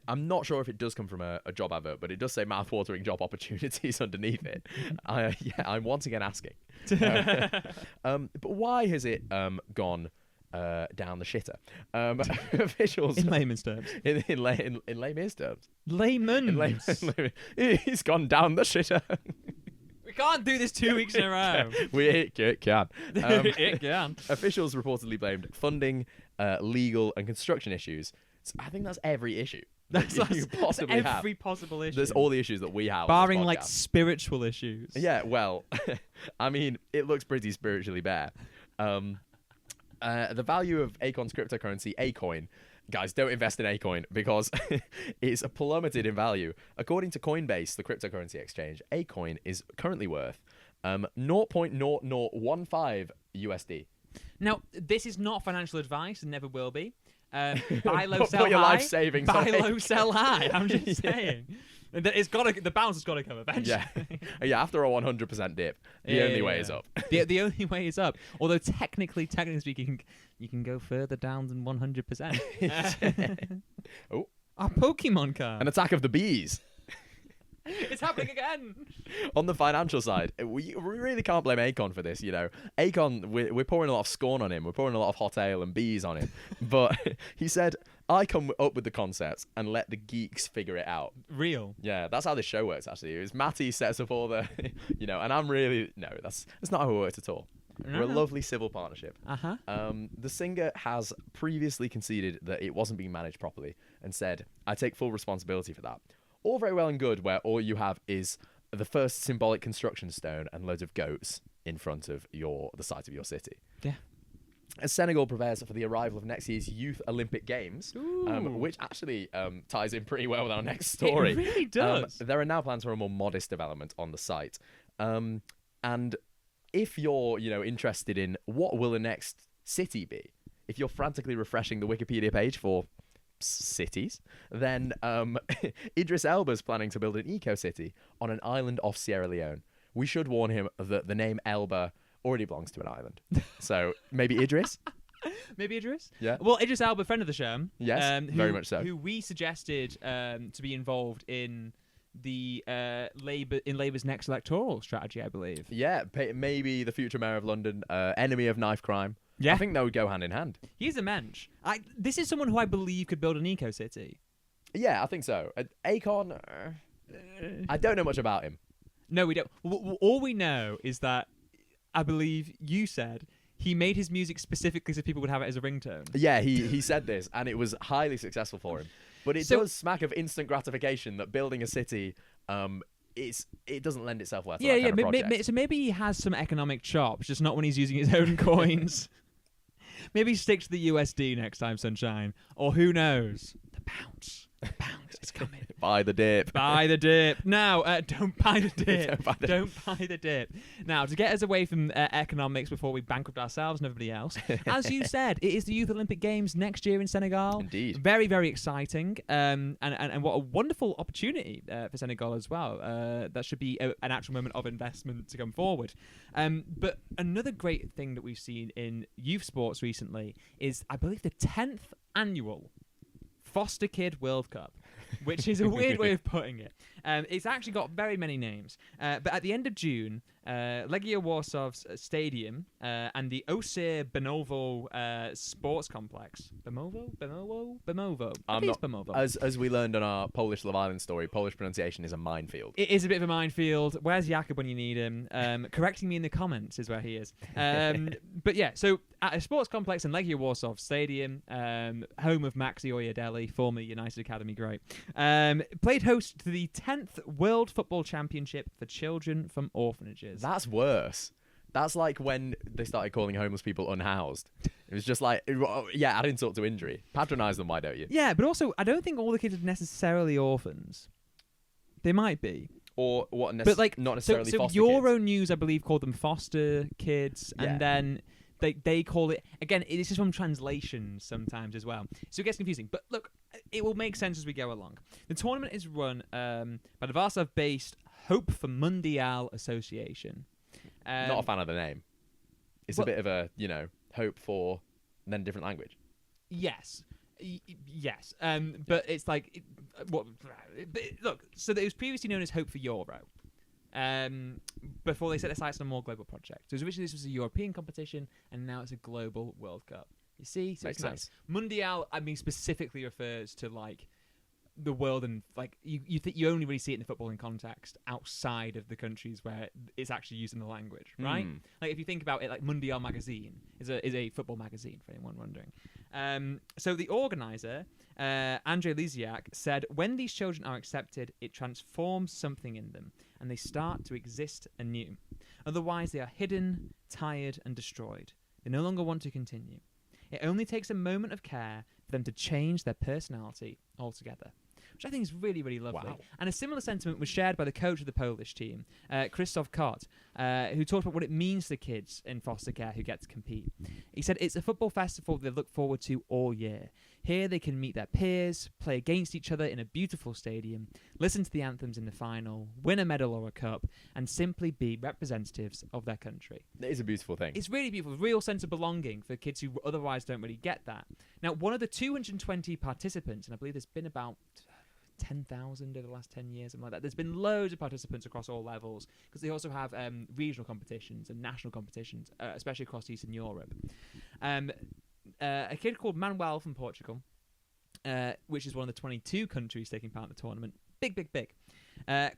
I'm not sure if it does come from a job advert, but it does say mouth-watering job opportunities underneath it. I'm once again asking. But why has it gone down the shitter? Officials in layman's terms. In layman's terms. He's gone down the shitter. We can't do this 2 weeks in a row. It can. It can. Officials reportedly blamed funding, legal, and construction issues. So I think that's every issue. That's you possibly every have. possible issue. There's all the issues that we have. Barring on this like podcast. spiritual issues. Yeah, well, I mean, it looks pretty spiritually bare. The value of Akon's cryptocurrency, Acoin, guys, don't invest in Acoin because it's plummeted in value. According to Coinbase, the cryptocurrency exchange, Acoin is currently worth 0.0015 USD. Now, this is not financial advice and never will be. Buy low, sell put your high. life savings Buy on low, sell high. I'm just saying. The bounce has got to come eventually. Yeah. After a 100% dip, the only way is up. The only way is up. Although technically speaking, you can go further down than 100%. Oh, our Pokemon card. An attack of the bees. It's happening again. On the financial side, we really can't blame Akon for this, you know. Akon, we're pouring a lot of scorn on him. We're pouring a lot of hot ale and bees on him. But he said, I come up with the concepts and let the geeks figure it out. Real. Yeah, that's how this show works, actually. It was Matty sets up all the, you know, and I'm really, no, that's not how it works at all. No. We're a lovely civil partnership. Uh-huh. The singer has previously conceded that it wasn't being managed properly and said, I take full responsibility for that. All very well and good where all you have is the first symbolic construction stone and loads of goats in front of the site of your city. Yeah. As Senegal prepares for the arrival of next year's Youth Olympic Games, which actually ties in pretty well with our next story. It really does. There are now plans for a more modest development on the site. And if you're, interested in what will the next city be, if you're frantically refreshing the Wikipedia page for cities, then Idris Elba's planning to build an eco-city on an island off Sierra Leone. We should warn him that the name Elba already belongs to an island. So maybe Idris? Maybe Idris? Yeah. Well, Idris Elba, friend of the show. Yes, very much so. Who we suggested to be involved in the Labour's next electoral strategy, I believe. Yeah, maybe the future mayor of London, enemy of knife crime. Yeah. I think they would go hand in hand. He's a mensch. This is someone who I believe could build an eco-city. Yeah, I think so. Akon, I don't know much about him. No, we don't. All we know is that I believe you said he made his music specifically so people would have it as a ringtone. Yeah, he said this, and it was highly successful for him. But it does smack of instant gratification that building a city, it doesn't lend itself well to that kind of project. So maybe he has some economic chops, just not when he's using his own coins. Maybe stick to the USD next time, Sunshine. Or who knows? The pounds. The pounds is coming. Buy the dip. Buy the dip. Now, don't buy the dip. Don't buy the dip. Now, to get us away from economics before we bankrupt ourselves and everybody else, as you said, it is the Youth Olympic Games next year in Senegal. Indeed. Very, very exciting. And what a wonderful opportunity for Senegal as well. That should be an actual moment of investment to come forward. But another great thing that we've seen in youth sports recently is, I believe, the 10th annual Foster Kid World Cup, which is a weird way of putting it. It's actually got very many names. But at the end of June, Legia Warsaw's stadium and the Osir Bemowo sports complex. Bemowo? I think it's Bemowo. As we learned on our Polish Love Island story, Polish pronunciation is a minefield. It is a bit of a minefield. Where's Jakob when you need him? Correcting me in the comments is where he is. But yeah, so at a sports complex in Legia Warsaw Stadium, home of Maxi Oyedele, former United Academy great, played host to the 10th World Football Championship for children from orphanages. That's worse. That's like when they started calling homeless people unhoused. It was just like, yeah, add insult to injury. Patronise them, why don't you? Yeah, but also, I don't think all the kids are necessarily orphans. They might be. Or what? But like, not necessarily so foster Euronews, I believe, called them foster kids, Yeah. and then they call it, again, it's just from translations sometimes as well. So it gets confusing. But look, it will make sense as we go along. The tournament is run by the Warsaw-based Hope for Mundial Association. Not a fan of the name. It's a bit of a, hope for, then a different language. Yes. Yes. But it's like, look, so it was previously known as Hope for Euro. Before they set their sights on a more global project. So originally this was a European competition, and now it's a global World Cup. You see? So Makes it's sense. nice. Mundial, I mean, specifically refers to, like, the world, and like you only really see it in the footballing context outside of the countries where it's actually used in the language, right? Like if you think about it, like Mundial magazine is a football magazine for anyone wondering. So the organizer, Andrzej Liziak, said when these children are accepted, it transforms something in them and they start to exist anew. Otherwise they are hidden, tired and destroyed. They no longer want to continue. It only takes a moment of care for them to change their personality altogether, which I think is really, really lovely. Wow. And a similar sentiment was shared by the coach of the Polish team, Krzysztof Kot, who talked about what it means to kids in foster care who get to compete. He said, it's a football festival they look forward to all year. Here they can meet their peers, play against each other in a beautiful stadium, listen to the anthems in the final, win a medal or a cup, and simply be representatives of their country. It is a beautiful thing. It's really beautiful. Real sense of belonging for kids who otherwise don't really get that. Now, one of the 220 participants, and I believe there's been about 10,000 over the last 10 years, something like that. There's been loads of participants across all levels because they also have regional competitions and national competitions, especially across Eastern Europe. A kid called Manuel from Portugal, which is one of the 22 countries taking part in the tournament, big,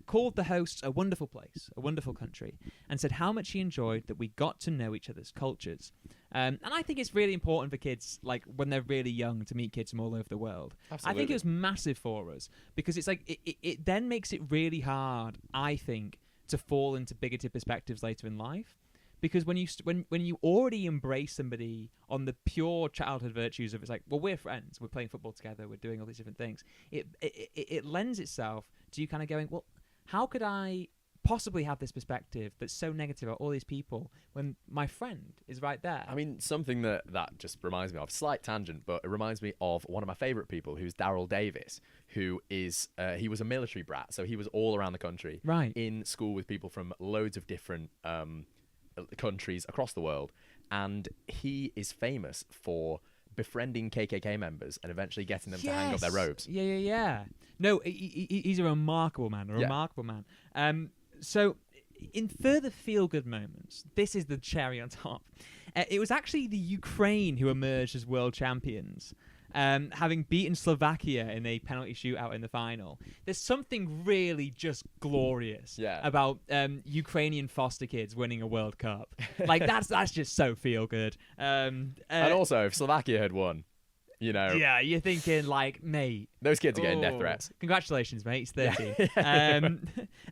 called the hosts a wonderful place, a wonderful country, and said how much he enjoyed that we got to know each other's cultures. And I think it's really important for kids, like when they're really young, to meet kids from all over the world. Absolutely. I think it was massive for us because it's like it then makes it really hard, I think, to fall into bigoted perspectives later in life. Because when you already embrace somebody on the pure childhood virtues of it's like, well, we're friends, we're playing football together, we're doing all these different things, it lends itself to you kind of going, well, how could I possibly have this perspective that's so negative about all these people when my friend is right there? I mean, something that just reminds me of, slight tangent, but it reminds me of one of my favourite people, who's Daryl Davis, who is, he was a military brat, so he was all around the country, right, in school with people from loads of different countries across the world, and he is famous for befriending KKK members and eventually getting them to hang up their robes. Yeah. No, he's a remarkable man, So, in further feel-good moments, this is the cherry on top. It was actually the Ukraine who emerged as world champions. having beaten Slovakia in a penalty shootout in the final. There's something really just glorious about Ukrainian foster kids winning a World Cup. Like that's just so feel good. And also, if Slovakia had won, yeah, you're thinking like, mate, those kids are getting death threats. Congratulations, mate. He's 30.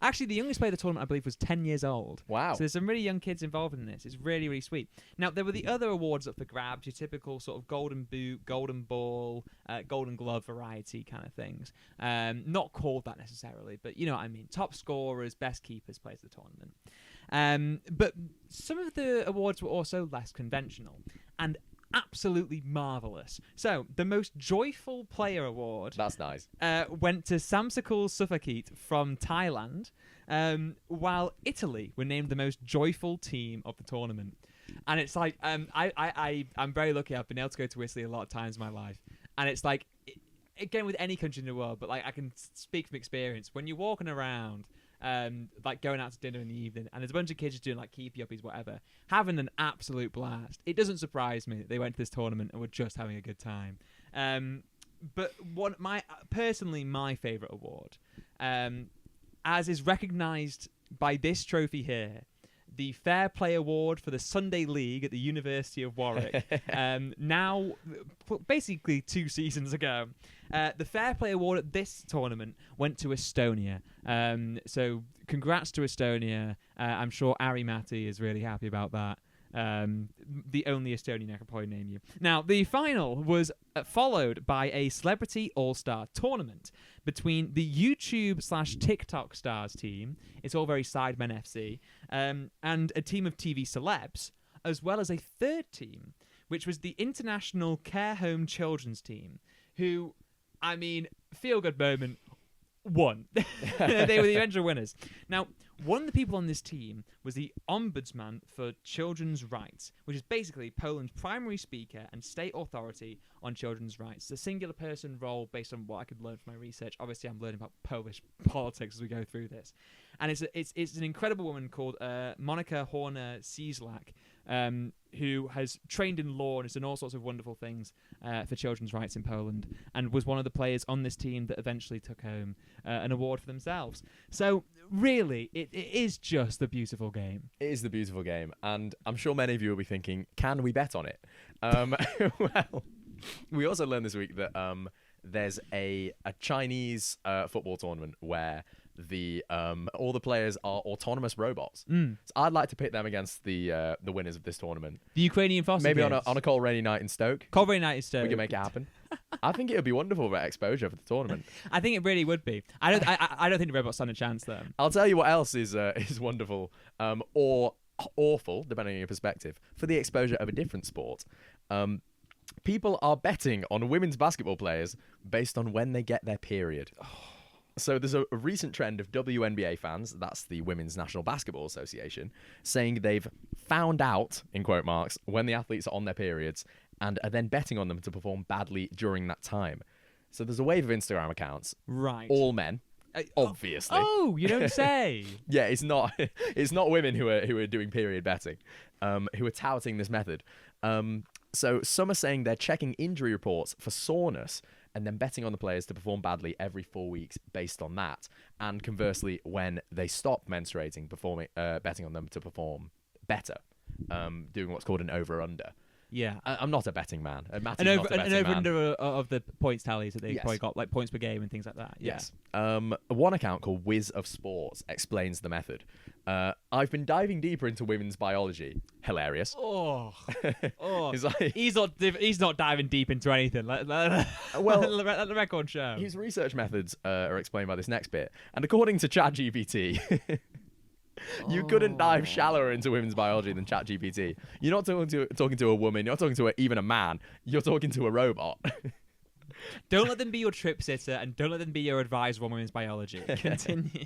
Actually, the youngest player of the tournament, I believe, was 10 years old. Wow. So there's some really young kids involved in this. It's really, really sweet. Now, there were the other awards up for grabs, your typical sort of golden boot, golden ball, golden glove variety kind of things. Not called that necessarily, but you know what I mean. Top scorers, best keepers, players of the tournament. But some of the awards were also less conventional and absolutely marvellous. So, the most joyful player award... That's nice. Went to Samsakul Sufakit from Thailand, while Italy were named the most joyful team of the tournament. And it's like, I'm very lucky. I've been able to go to Italy a lot of times in my life. And it's like, again, with any country in the world, but like I can speak from experience. When you're walking around... like going out to dinner in the evening, and there's a bunch of kids just doing like keepy uppies, whatever, having an absolute blast. It doesn't surprise me that they went to this tournament and were just having a good time. But my favourite award, as is recognised by this trophy here, the Fair Play Award for the Sunday League at the University of Warwick. Now, basically 2 seasons ago, the Fair Play Award at this tournament went to Estonia. So congrats to Estonia. I'm sure R.I.P is really happy about that. The only Estonian I could probably name you. Now, the final was followed by a Celebrity All-Star tournament between the YouTube/TikTok stars team, it's all very Sidemen FC, and a team of TV celebs, as well as a third team, which was the International Care Home Children's team, who, I mean, feel-good moment, won. They were the eventual winners. Now, one of the people on this team was the Ombudsman for Children's Rights, which is basically Poland's primary speaker and state authority on children's rights. It's a singular person role based on what I could learn from my research. Obviously, I'm learning about Polish politics as we go through this. And it's an incredible woman called Monika Horner-Cieslak, who has trained in law and has done all sorts of wonderful things for children's rights in Poland, and was one of the players on this team that eventually took home an award for themselves. So really, it is just the beautiful game. It is the beautiful game, and I'm sure many of you will be thinking, can we bet on it? Well, we also learned this week that there's a Chinese football tournament where all the players are autonomous robots. So I'd like to pit them against the winners of this tournament. The Ukrainian foster Maybe kids. on a cold rainy night in Stoke. Cold rainy night in Stoke. We can make it happen. I think it would be wonderful for exposure for the tournament. I think it really would be. I don't think the robots stand a chance though. I'll tell you what else is wonderful or awful, depending on your perspective, for the exposure of a different sport. People are betting on women's basketball players based on when they get their period. So there's a recent trend of WNBA fans, that's the Women's National Basketball Association, saying they've found out, in quote marks, when the athletes are on their periods and are then betting on them to perform badly during that time. So there's a wave of Instagram accounts. Right. All men. Obviously. Oh, you don't say. Yeah, it's not women who are doing period betting, who are touting this method. So some are saying they're checking injury reports for soreness and then betting on the players to perform badly every 4 weeks based on that. And conversely, when they stop menstruating, betting on them to perform better, doing what's called an over-under. Yeah. I'm not a betting man. An over-under of the points tallies that they probably got, like points per game and things like that. Yes. One account called Whiz of Sports explains the method. I've been diving deeper into women's biology. Hilarious. He's not diving deep into anything. Let the record show. His research methods are explained by this next bit. And according to ChatGPT, you couldn't dive shallower into women's biology than ChatGPT. You're not talking to a woman. You're not talking to even a man. You're talking to a robot. Don't let them be your tripsitter, and don't let them be your advisor on women's biology. Continue.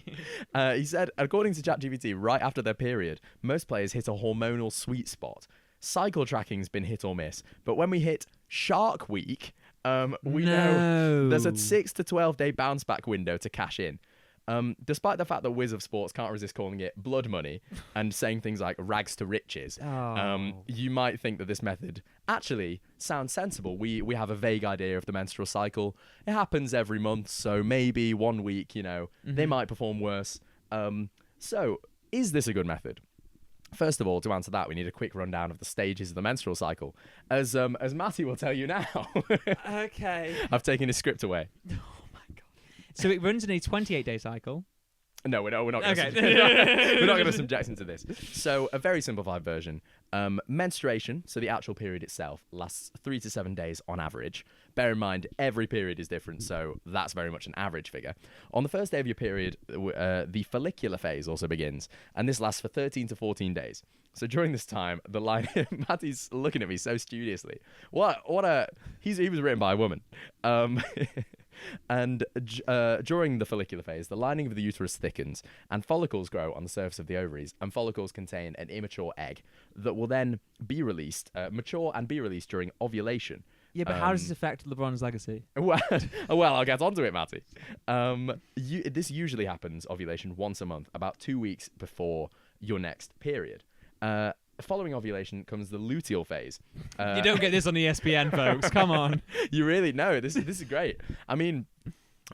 He said, according to ChatGPT, right after their period, most players hit a hormonal sweet spot. Cycle tracking's been hit or miss, but when we hit Shark Week, we know there's a 6 to 12 day bounce back window to cash in. Despite the fact that Wiz of Sports can't resist calling it blood money and saying things like rags to riches, you might think that this method actually sounds sensible. We have a vague idea of the menstrual cycle. It happens every month, so maybe 1 week, they might perform worse. So, is this a good method? First of all, to answer that, we need a quick rundown of the stages of the menstrual cycle, as Matty will tell you now. Okay. I've taken his script away. Oh my god! So it runs in a 28-day cycle. No, we're not going Okay. we're not going to subject into this. So, a very simplified version. Menstruation, so the actual period itself, lasts 3 to 7 days on average. Bear in mind, every period is different, so that's very much an average figure. On the first day of your period, the follicular phase also begins, and this lasts for 13 to 14 days. So during this time, the line... Matty's looking at me so studiously. He was written by a woman. And during the follicular phase, the lining of the uterus thickens and follicles grow on the surface of the ovaries, and follicles contain an immature egg that will then be released, mature and be released during ovulation. Yeah, but how does this affect LeBron's legacy? Well, I'll get onto it, Matty. This usually happens, ovulation, once a month, about 2 weeks before your next period. Following ovulation comes the luteal phase. You don't get this on ESPN, folks. Come on. You really know. This is great. I mean,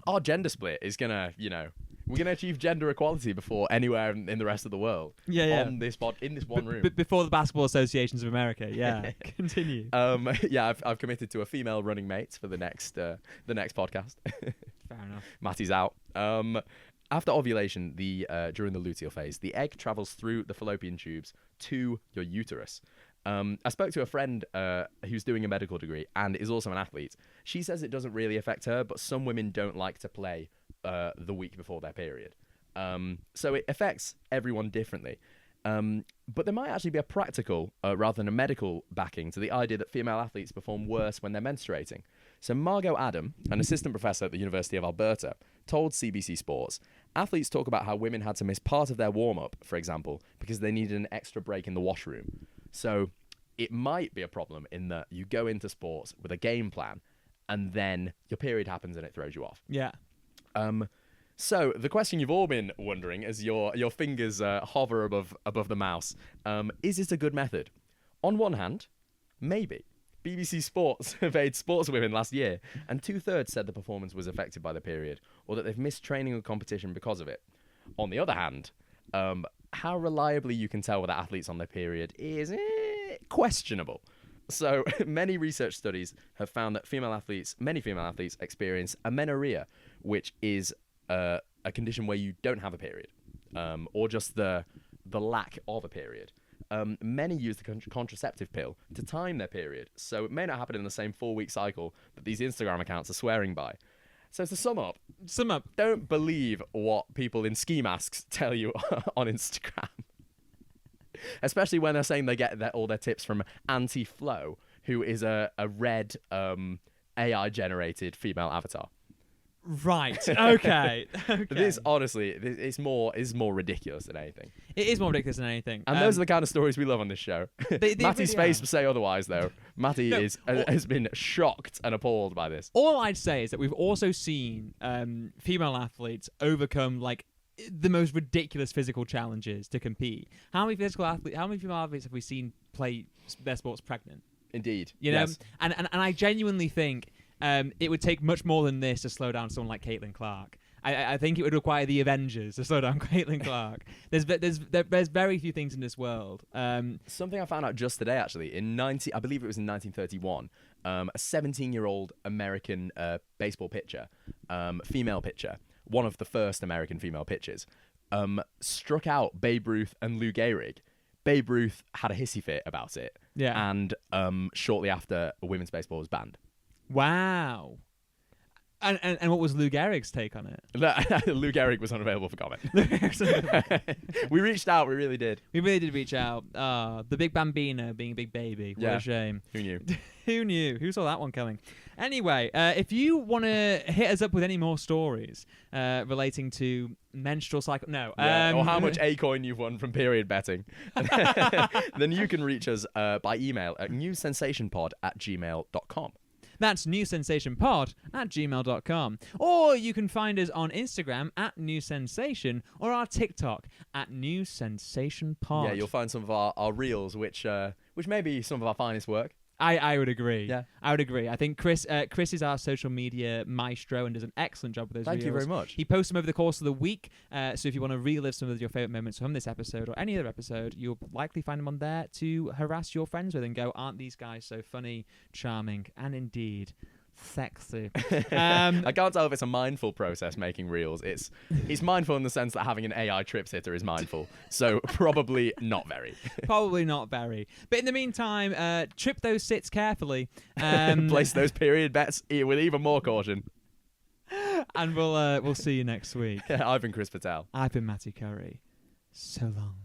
our gender split is gonna, we're gonna achieve gender equality before anywhere in the rest of the world. Yeah. In this one room. Before the Basketball Associations of America. Yeah. Continue. I've committed to a female running mate for the next podcast. Fair enough. Matty's out. After ovulation, during the luteal phase, the egg travels through the fallopian tubes to your uterus. I spoke to a friend who's doing a medical degree and is also an athlete. She says it doesn't really affect her, but some women don't like to play the week before their period. So it affects everyone differently. But there might actually be a practical rather than a medical backing to the idea that female athletes perform worse when they're menstruating. So Margot Adam, an assistant professor at the University of Alberta, told CBC Sports, athletes talk about how women had to miss part of their warm-up, for example, because they needed an extra break in the washroom. So it might be a problem in that you go into sports with a game plan and then your period happens and it throws you off. Yeah. So the question you've all been wondering as your fingers hover above the mouse, is it a good method? On one hand, maybe. BBC Sports surveyed sportswomen last year, and 2/3 said the performance was affected by the period, or that they've missed training or competition because of it. On the other hand, how reliably you can tell whether athletes on their period is questionable. So many research studies have found that many female athletes experience amenorrhea, which is a condition where you don't have a period, or just the lack of a period. Many use the contraceptive pill to time their period, so it may not happen in the same 4-week cycle that these Instagram accounts are swearing by. So to sum up, don't believe what people in ski masks tell you on Instagram, especially when they're saying they get all their tips from Anti-Flow, who is a red AI-generated female avatar. Right. Okay. This honestly, is more ridiculous than anything. It is more ridiculous than anything. And those are the kind of stories we love on this show. Matty's face will say otherwise, though. Matty has been shocked and appalled by this. All I'd say is that we've also seen female athletes overcome the most ridiculous physical challenges to compete. How many female athletes have we seen play their sports pregnant? Indeed. Yes. And I genuinely think it would take much more than this to slow down someone like Caitlin Clark. I think it would require the Avengers to slow down Caitlin Clark. There's very few things in this world. Something I found out just today, actually, I believe it was in 1931, a 17-year-old American baseball pitcher, female pitcher, one of the first American female pitchers, struck out Babe Ruth and Lou Gehrig. Babe Ruth had a hissy fit about it. Yeah. And shortly after, women's baseball was banned. Wow. And what was Lou Gehrig's take on it? Lou Gehrig was unavailable for comment. We reached out, we really did. We really did reach out. The big Bambino being a big baby. What a shame. Who knew? Who knew? Who saw that one coming? Anyway, if you want to hit us up with any more stories relating to menstrual cycle... No. Or how much Akon you've won from period betting, then you can reach us by email at newssensationpod@gmail.com. That's newsensationpod@gmail.com. Or you can find us on Instagram @newsensation or our TikTok @newsensationpod. Yeah, you'll find some of our reels, which may be some of our finest work. I would agree. Yeah. I would agree. I think Chris is our social media maestro and does an excellent job with those Thank reels. you very much. He posts them over the course of the week. So if you want to relive some of your favourite moments from this episode or any other episode, you'll likely find them on there to harass your friends with and go, aren't these guys so funny, charming, and indeed sexy? I can't tell if it's a mindful process making reels. It's mindful in the sense that having an AI tripsitter is mindful. So probably not very. Probably not very. But in the meantime, trip those sits carefully. Place those period bets with even more caution. And we'll see you next week. I've been Chris Patel. I've been Matty Curry. So long.